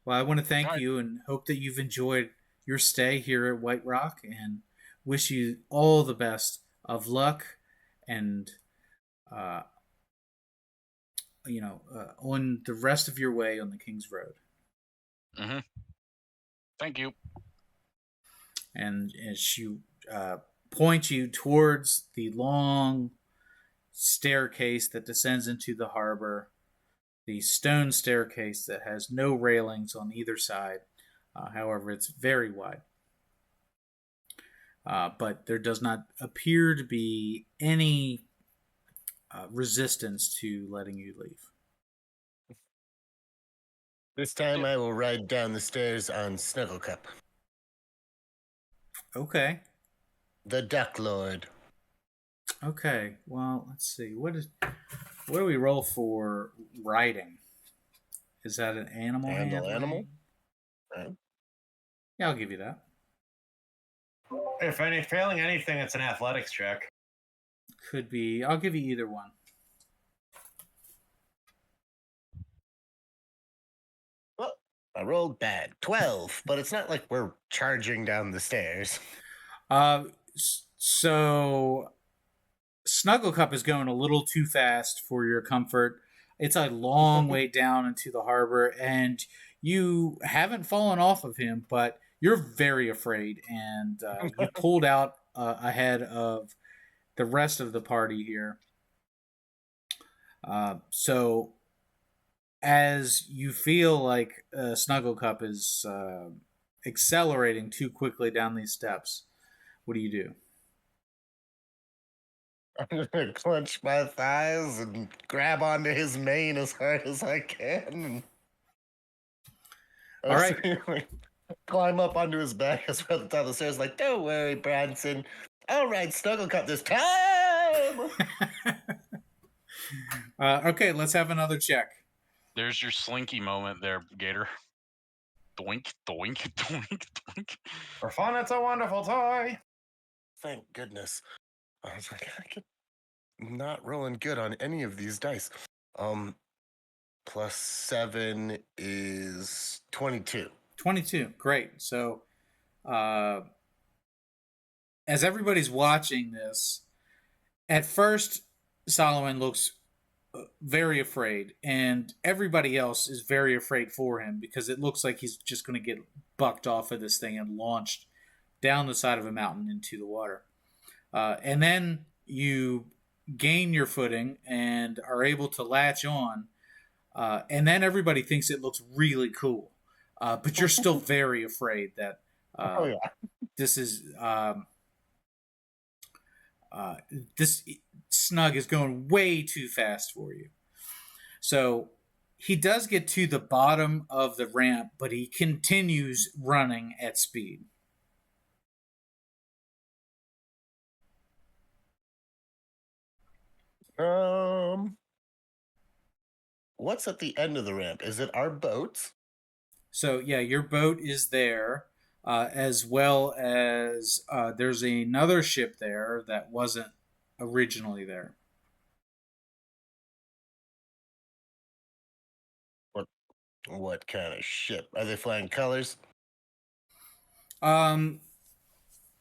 Well, I want to thank Right. you and hope that you've enjoyed your stay here at White Rock and wish you all the best of luck and, on the rest of your way on the King's Road. Mm-hmm. Thank you. And as she points you towards the long staircase that descends into the harbor, the stone staircase that has no railings on either side. However, it's very wide. But there does not appear to be any resistance to letting you leave. This time I will ride down the stairs on Snugglecup, Okay. the Duck Lord. Okay. Well, let's see. What do we roll for riding? Is that an animal Handle handling? animal? Right. Yeah, I'll give you that. If failing anything, it's an athletics check. Could be. I'll give you either one. Well, I rolled bad. 12, but it's not like we're charging down the stairs. So Snugglecup is going a little too fast for your comfort. It's a long way down into the harbor, and you haven't fallen off of him, but you're very afraid, and you pulled out ahead of the rest of the party here. So as you feel like Snugglecup is accelerating too quickly down these steps, what do you do? I'm going to clench my thighs and grab onto his mane as hard as I can. All right. Climb up onto his back as well at the top of the stairs, like, don't worry, Bronson. All right, Snugglecup this time. Okay, let's have another check. There's your slinky moment there, Gator. Doink, doink, doink, doink. For fun, it's a wonderful toy. Thank goodness. I was like, I'm not rolling good on any of these dice. Plus 7 is 22. 22. Great. So, as everybody's watching this, at first, Solomon looks very afraid, and everybody else is very afraid for him because it looks like he's just going to get bucked off of this thing and launched down the side of a mountain into the water. And then you gain your footing and are able to latch on, and then everybody thinks it looks really cool. But you're still very afraid that this is this Snug is going way too fast for you. So he does get to the bottom of the ramp, but he continues running at speed. What's at the end of the ramp? Is it our boats? So yeah, your boat is there, as well as there's another ship there that wasn't originally there. What kind of ship? Are they flying colors?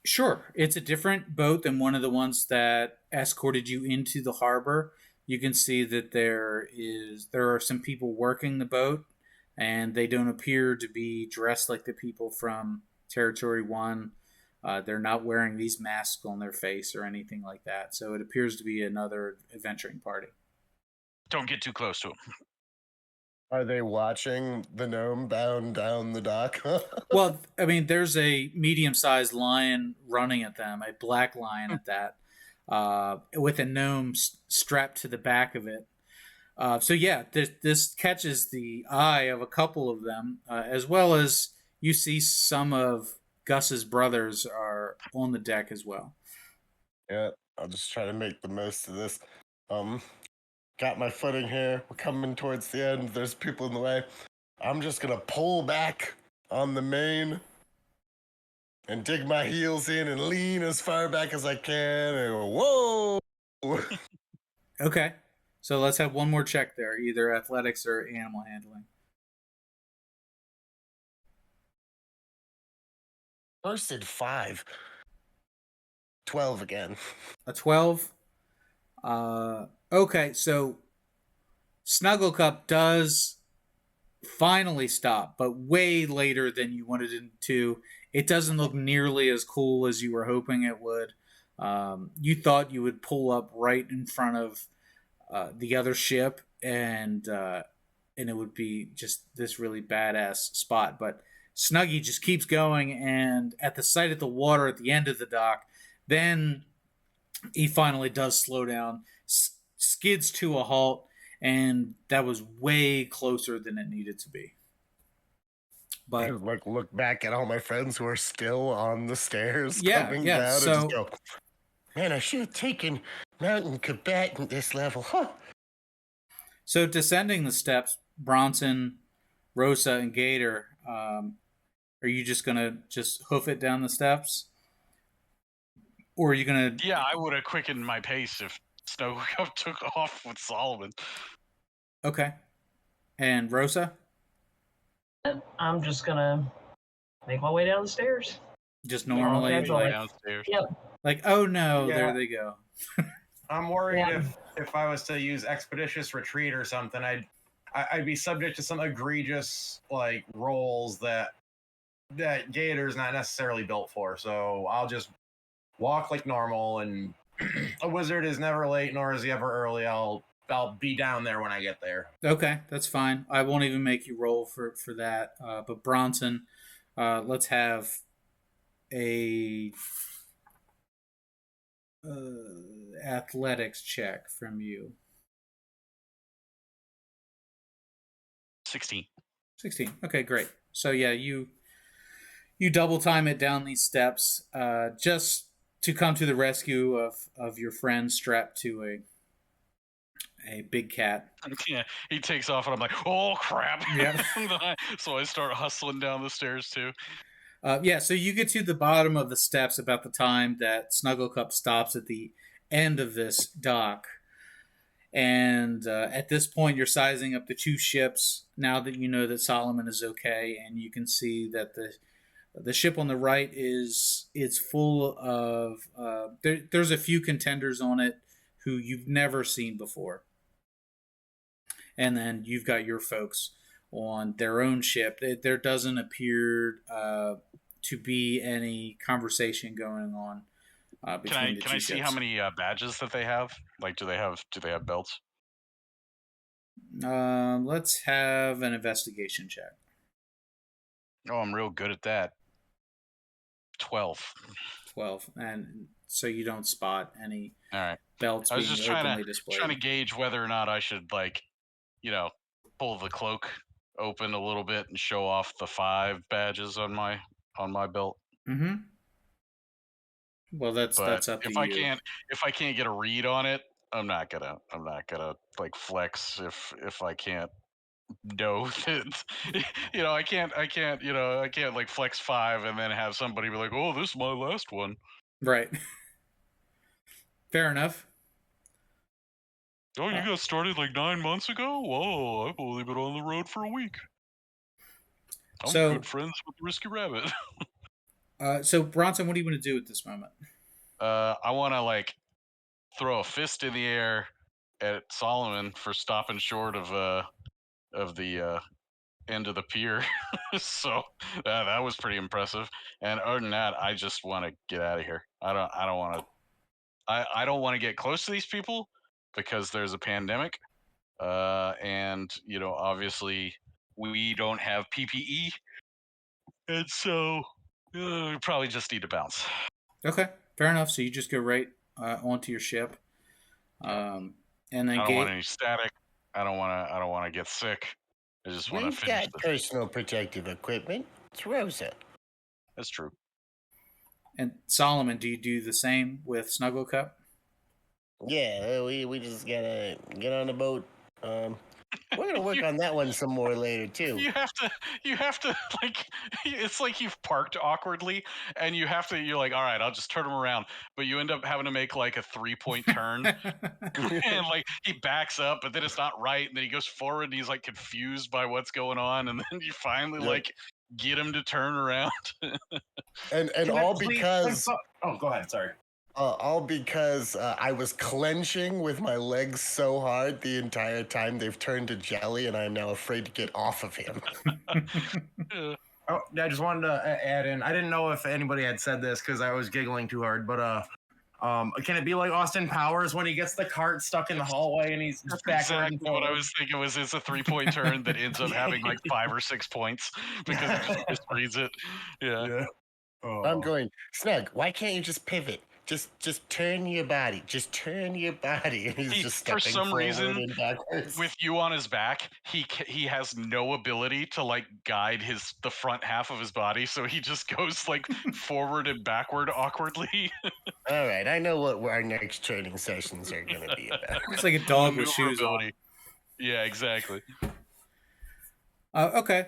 Sure. It's a different boat than one of the ones that escorted you into the harbor. You can see that there are some people working the boat, and they don't appear to be dressed like the people from Territory 1. They're not wearing these masks on their face or anything like that. So it appears to be another adventuring party. Don't get too close to him. Are they watching the gnome bound down the dock? Well, I mean, there's a medium-sized lion running at them, a black lion at that, with a gnome strapped to the back of it. So yeah, this catches the eye of a couple of them, as well as you see some of Gus's brothers are on the deck as well. Yeah, I'll just try to make the most of this. Got my footing here. We're coming towards the end. There's people in the way. I'm just gonna pull back on the main and dig my heels in and lean as far back as I can. And whoa! Okay. So let's have one more check there, either athletics or animal handling. First did 5. 12 again. A 12. Okay, so Snugglecup does finally stop, but way later than you wanted it to. It doesn't look nearly as cool as you were hoping it would. You thought you would pull up right in front of the other ship, and it would be just this really badass spot. But Snuggy just keeps going, and at the sight of the water at the end of the dock, then he finally does slow down, skids to a halt, and that was way closer than it needed to be. I But like look back at all my friends who are still on the stairs coming yeah, down and so just go, man, I should have taken mountain combatant this level. Huh. so descending the steps, Bronson, Rosa, and Gator, are you just gonna just hoof it down the steps, or are you gonna? Yeah, I would have quickened my pace if Snowcup took off with Solomon. Okay, and Rosa, I'm just gonna make my way down the stairs. just Yeah, normally, okay, like, Downstairs. Yep. like, oh no, Yeah. there they go. I'm worried Yeah. if I was to use expeditious retreat or something, I'd be subject to some egregious like rolls that Gator's not necessarily built for. So I'll just walk like normal, and a wizard is never late, nor is he ever early. I'll be down there when I get there. Okay, that's fine. I won't even make you roll for that. But Bronson, let's have a athletics check from you. 16. 16. Okay, great. So yeah, you double time it down these steps, just to come to the rescue of your friend strapped to a big cat. Yeah, he takes off, and I'm like, oh crap! Yeah. So I start hustling down the stairs too. Yeah, so you get to the bottom of the steps about the time that Snugglecup stops at the end of this dock. And at this point, you're sizing up the two ships now that you know that Solomon is okay, and you can see that the ship on the right is full of there's a few contenders on it who you've never seen before, and then you've got your folks on their own ship. There doesn't appear to be any conversation going on between the two Can I see ships. how many badges that they have? Like, do they have belts? Let's have an investigation check. Oh, I'm real good at that. 12. 12, and so you don't spot any All right. belts I was being just openly displayed. trying to gauge whether or not I should, like, pull the cloak open a little bit and show off the 5 badges on my belt. Mm-hmm. Well, that's up to you. If I can't get a read on it, I'm not gonna like flex if I can't know that. I can't like flex 5 and then have somebody be like, oh, this is my last one. Right. Fair enough. Oh, you got started like 9 months ago? Whoa, I've only been on the road for a week. I'm good friends with Risky Rabbit. So Bronson, what do you want to do at this moment? I want to like throw a fist in the air at Solomon for stopping short of the end of the pier. So that was pretty impressive. And other than that, I just want to get out of here. I don't want to get close to these people because there's a pandemic. And obviously we don't have PPE, and so we probably just need to bounce. Okay, fair enough. So you just go right onto your ship, and then I don't want any static. I don't want to get sick. I just want to We've finish got personal protective equipment. It's Rosa. That's true. And Solomon, do you do the same with Snuggle Cup? Yeah, we just gotta get on the boat. We're gonna work on that one some more later too. You have to like, it's like you've parked awkwardly and you're like, all right, I'll just turn him around. But you end up having to make like a 3-point turn and like he backs up, but then it's not right. And then he goes forward and he's like confused by what's going on. And then you finally like get him to turn around. and all because oh, go ahead. Sorry. all because I was clenching with my legs so hard the entire time they've turned to jelly, and I'm now afraid to get off of him. Oh, I just wanted to add in. I didn't know if anybody had said this because I was giggling too hard, but can it be like Austin Powers when he gets the cart stuck in the hallway and he's backward? Exactly what I was thinking was it's a 3-point turn that ends up having like 5 or 6 points because it just reads it. Yeah. Oh. I'm going, Snug, why can't you just pivot? Just turn your body. Just turn your body. And he's just stepping for some forward reason, and backwards. with you on his back, he has no ability to like guide the front half of his body, so he just goes like forward and backward awkwardly. All right, I know what our next training sessions are going to be about. It's like a dog with shoes on. Yeah, exactly. Okay.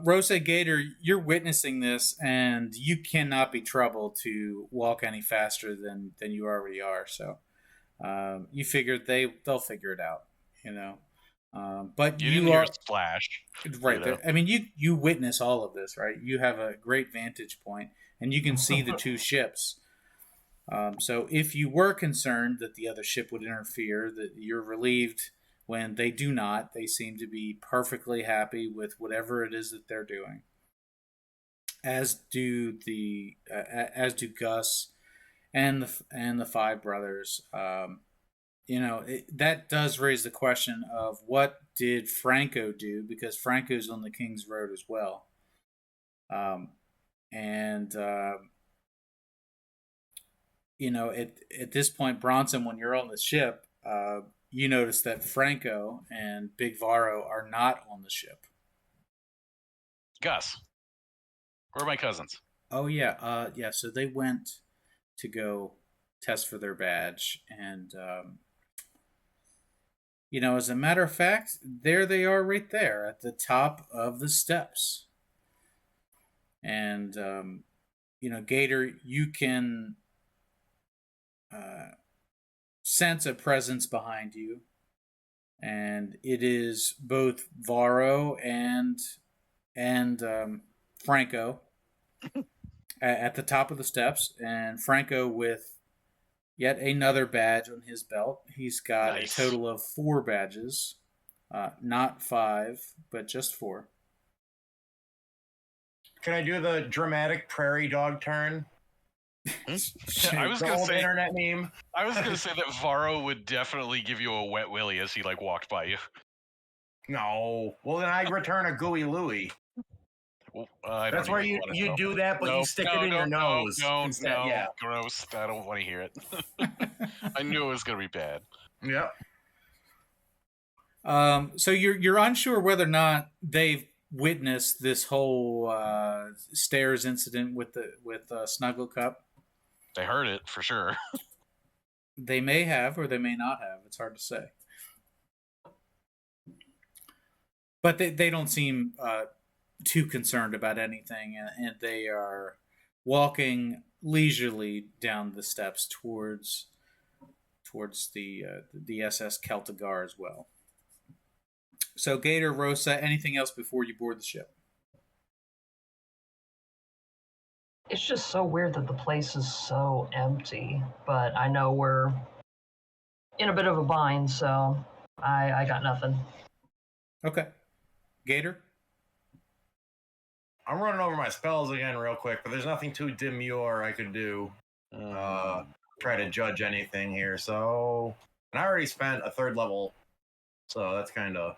Rosa, Gator, you're witnessing this, and you cannot be troubled to walk any faster than you already are. So you figured they'll figure it out, you know. But you didn't hear a splash. Right. You know? I mean, you witness all of this, right? You have a great vantage point, and you can see the two ships. So if you were concerned that the other ship would interfere, that you're relieved when they do not. They seem to be perfectly happy with whatever it is that they're doing. As do Gus and the five brothers. That does raise the question of what did Franco do, because Franco's on the King's Road as well. At this point, Bronson, when you're on the ship, you notice that Franco and Big Varro are not on the ship. Gus, where are my cousins? Oh, yeah. So they went to go test for their badge. And, as a matter of fact, there they are right there at the top of the steps. And, Gator, you can sense a presence behind you, and it is both Varro and Franco at the top of the steps, and Franco with yet another badge on his belt. He's got a total of 4 badges, not 5, but just 4. Can I do the dramatic prairie dog turn? I was gonna say internet meme. I was gonna say that Varro would definitely give you a wet willy as he walked by you. No, well then I return a gooey Louie. Well, that's where you do that, but you stick it in your nose. Yeah, gross. I don't want to hear it. I knew it was gonna be bad. Yep. So you're unsure whether or not they've witnessed this whole stairs incident with Snuggle Cup. They heard it for sure. They may have, or they may not have. It's hard to say. But they don't seem too concerned about anything, and they are walking leisurely down the steps towards the SS Celtigar as well. So, Gator, Rosa, anything else before you board the ship? It's just so weird that the place is so empty, but I know we're in a bit of a bind, so I got nothing. Okay. Gator? I'm running over my spells again real quick, but there's nothing too demure I could do. Try to judge anything here. So, and I already spent a 3rd level, so that's kind of...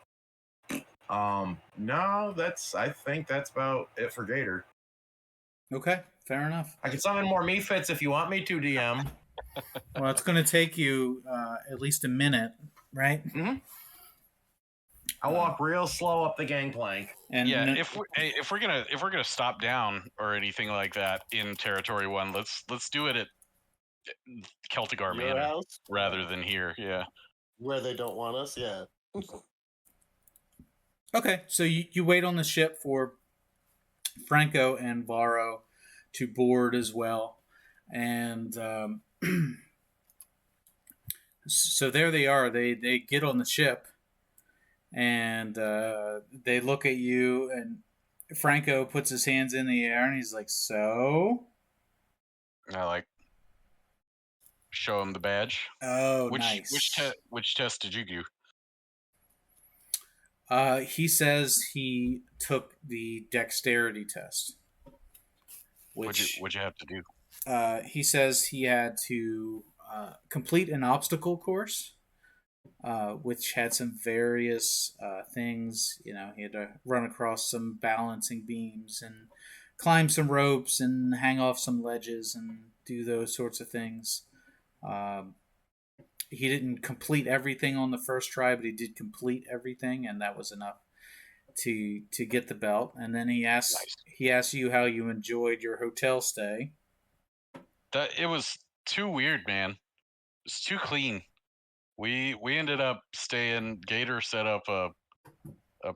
no, I think that's about it for Gator. Okay, fair enough. I can summon more Mephits if you want me to, DM. Well, it's going to take you at least a minute, right? Mm-hmm. I walk real slow up the gangplank. And yeah, if we're gonna stop down or anything like that in Territory 1, let's do it at Celtigar Your Manor house? rather than here. Yeah. Where they don't want us? Yeah. okay, so you wait on the ship for Franco and Varro to board as well, and so there they are. They get on the ship, and they look at you, and Franco puts his hands in the air, and he's like, "So, I like show him the badge. oh, Which nice." which test did you do? He says he took the dexterity test, which What'd you have to do? he says he had to complete an obstacle course, which had some various things. You know, he had to run across some balancing beams and climb some ropes and hang off some ledges and do those sorts of things. He didn't complete everything on the first try, but he did complete everything, and that was enough to get the belt. And then he asked you how you enjoyed your hotel stay. That it was too weird, man. It's too clean. We ended up staying. Gator set up a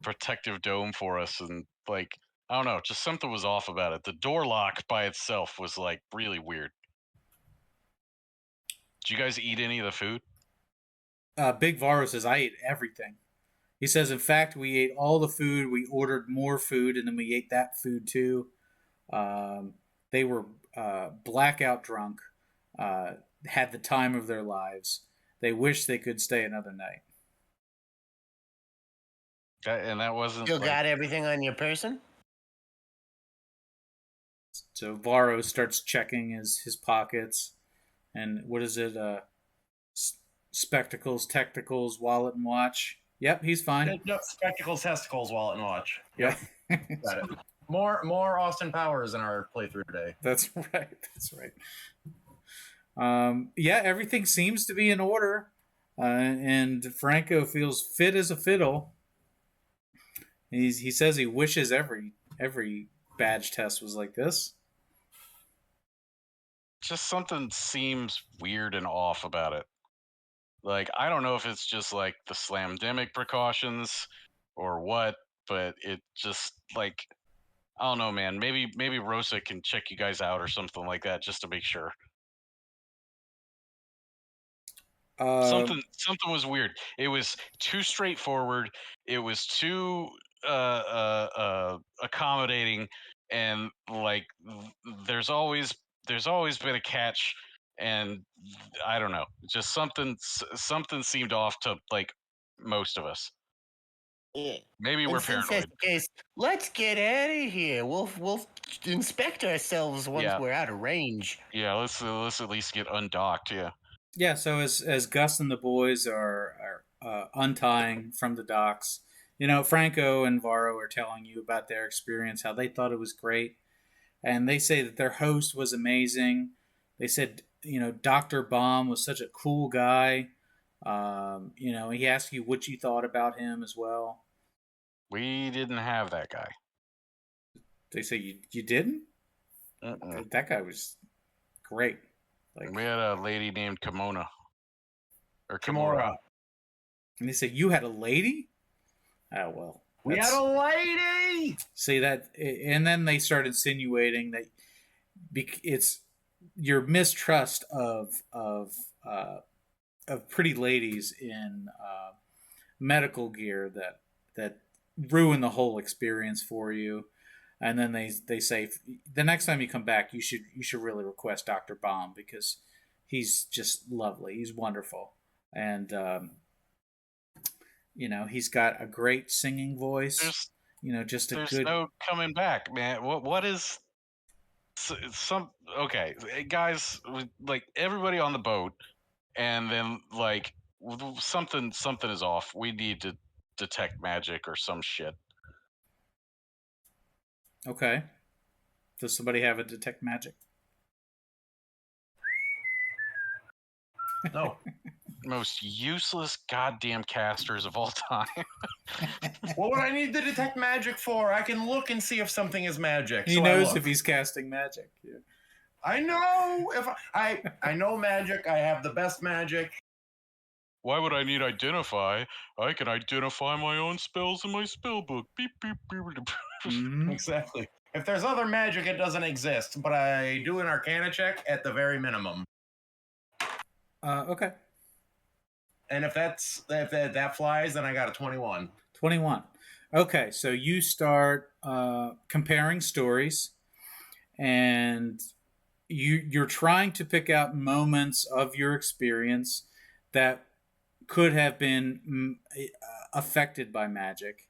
protective dome for us, and like I don't know, just something was off about it. The door lock by itself was like really weird. Did you guys eat any of the food? Big Varro says, I ate everything. He says, in fact, we ate all the food. We ordered more food, and then we ate that food too. They were blackout drunk, had the time of their lives. They wish they could stay another night. And that wasn't. You got everything on your person? So Varro starts checking his pockets. And what is it? Spectacles, technicals, wallet, and watch. Yep, he's fine. Yep, spectacles, testicles, wallet, and watch. Yeah. Got it. More Austin Powers in our playthrough today. That's right. That's right. Yeah, everything seems to be in order. And Franco feels fit as a fiddle. He says he wishes every badge test was like this. Just something seems weird and off about it. Like I don't know if it's just like the slamdemic precautions or what, but it just like I don't know, man. Maybe Rosa can check you guys out or something like that just to make sure. Something was weird. It was too straightforward. It was too accommodating, and like there's always been a catch, and I don't know. Just something seemed off to like most of us. Yeah. Maybe And we're since paranoid. that's the case, let's get out of here. We'll inspect ourselves once Yeah. we're out of range. Yeah, let's at least get undocked. Yeah. Yeah, so as Gus and the boys are untying from the docks, you know, Franco and Varro are telling you about their experience, how they thought it was great. And they say that their host was amazing. They said, you know, Dr. Baum was such a cool guy. You know, he asked you what you thought about him as well. We didn't have that guy. They say you didn't? That guy was great. Like, we had a lady named Kimona. Or Kimura. And they said, you had a lady? Oh, well. We had a lady! See that? And then they start insinuating that it's your mistrust of pretty ladies in medical gear that ruin the whole experience for you. And then they say the next time you come back, you should really request Dr. Baum because he's just lovely. He's wonderful, and you know he's got a great singing voice. Just a there's good. no coming back, man. What is some okay, guys? Like everybody on the boat, and then like something is off. We need to detect magic or some shit. Okay. Does somebody have a detect magic? No. Most useless goddamn casters of all time. What would I need to detect magic for? I can look and see if something is magic. He so knows I look. if he's casting magic. Yeah. I know if I know magic. I have the best magic. Why would I need identify? I can identify my own spells in my spell book. Beep, beep, beep, beep. Mhm. Exactly. If there's other magic, it doesn't exist. But I do an Arcana check at the very minimum. Okay. And if that flies, then I got a 21. 21. Okay, so you start comparing stories, and you're trying to pick out moments of your experience that could have been affected by magic,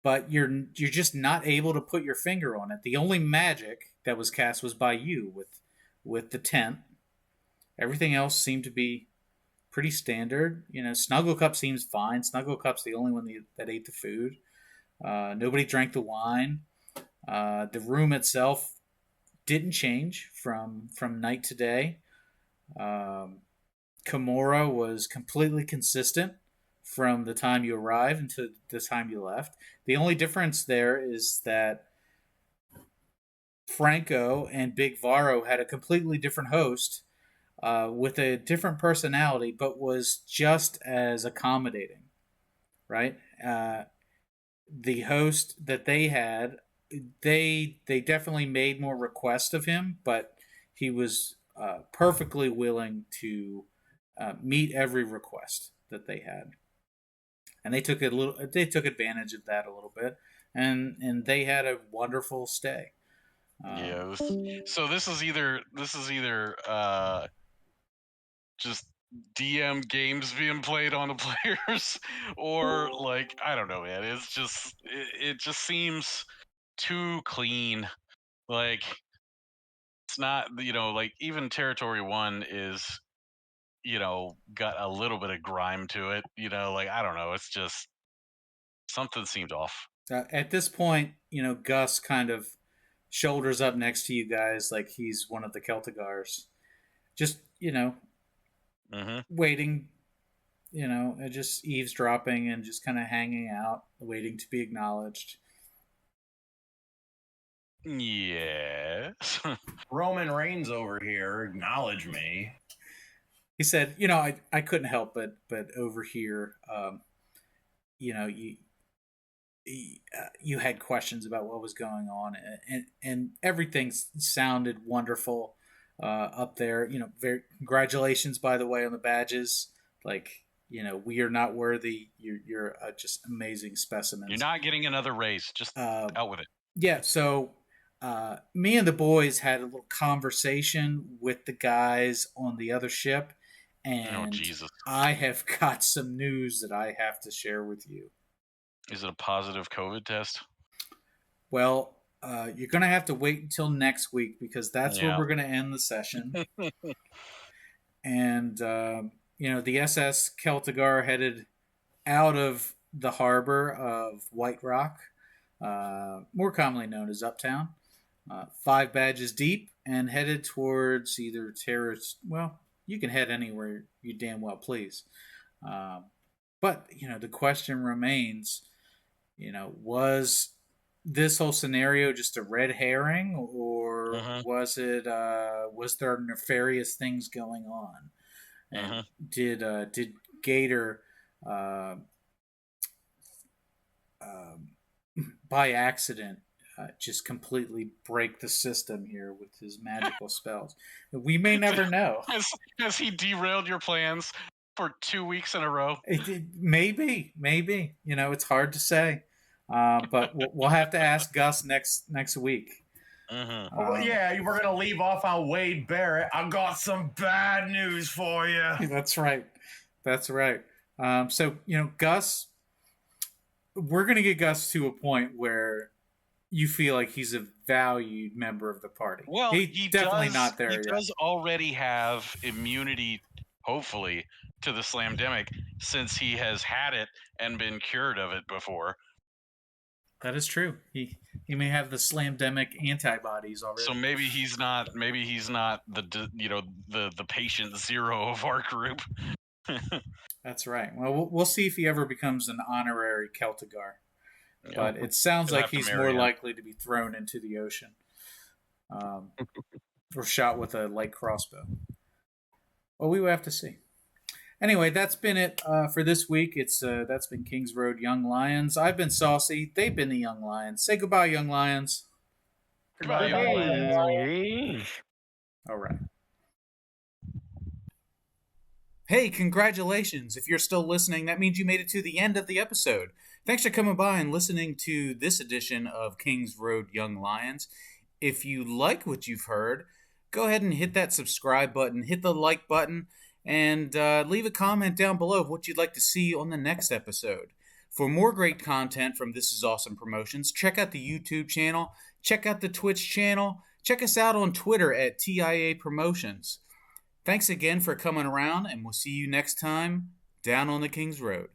but you're just not able to put your finger on it. The only magic that was cast was by you with the tent. Everything else seemed to be pretty standard. Snugglecup seems fine. Snugglecup's the only one that ate the food. Nobody drank the wine. The room itself didn't change from night to day. Kimura was completely consistent from the time you arrived until the time you left. The only difference there is that Franco and Big Varo had a completely different host with a different personality, but was just as accommodating, right? The host that they had, they definitely made more requests of him, but he was perfectly willing to meet every request that they had, and they took advantage of that a little bit, and they had a wonderful stay. Yeah. So this is either just DM games being played on the players, or like I don't know, man. It's just it just seems too clean. Like it's not, like even Territory 1 is, got a little bit of grime to it. Like I don't know. It's just something seemed off. At this point, Gus kind of shoulders up next to you guys like he's one of the Celtigars. Just, waiting, just eavesdropping and just kind of hanging out, waiting to be acknowledged. Yes. Roman Reigns over here, acknowledge me. He said, I couldn't help but over here, you had questions about what was going on, and everything sounded wonderful up there. Congratulations, by the way, on the badges. Like, we are not worthy. You're just amazing specimens. You're not getting another raise. Just out with it. Yeah. So me and the boys had a little conversation with the guys on the other ship, and Jesus. I have got some news that I have to share with you. Is it a positive COVID test? Well, you're going to have to wait until next week because that's where we're going to end the session. And, the SS Celtigar headed out of the harbor of White Rock, more commonly known as Uptown, 5 badges deep, and headed towards either Terrace. Well, you can head anywhere you damn well please. But, the question remains, was this whole scenario just a red herring, or was there nefarious things going on? And did Gator by accident just completely break the system here with his magical spells? We may never know. Has he derailed your plans for 2 weeks in a row? Maybe. It's hard to say. But we'll have to ask Gus next week. Yeah, we're going to leave off on Wade Barrett. I've got some bad news for you. That's right. So, Gus, we're going to get Gus to a point where you feel like he's a valued member of the party. Well, he's definitely not there yet. He does already have immunity, hopefully, to the slamdemic, since he has had it and been cured of it before. That is true. He may have the slamdemic antibodies already. So maybe he's not the patient zero of our group. That's right. Well, we'll see if he ever becomes an honorary Celtigar. Yeah. But it sounds You'll like have to he's marry more him. likely to be thrown into the ocean, or shot with a light crossbow. Well, we will have to see. Anyway, that's been it for this week. That's been Kings Road Young Lions. I've been Saucey. They've been the Young Lions. Say goodbye, Young Lions. Goodbye, young man. All right. Hey, congratulations. If you're still listening, that means you made it to the end of the episode. Thanks for coming by and listening to this edition of Kings Road Young Lions. If you like what you've heard, go ahead and hit that subscribe button, hit the like button, and leave a comment down below of what you'd like to see on the next episode. For more great content from This Is Awesome Promotions, check out the YouTube channel, check out the Twitch channel, check us out on Twitter at TIA Promotions. Thanks again for coming around, and we'll see you next time down on the King's Road.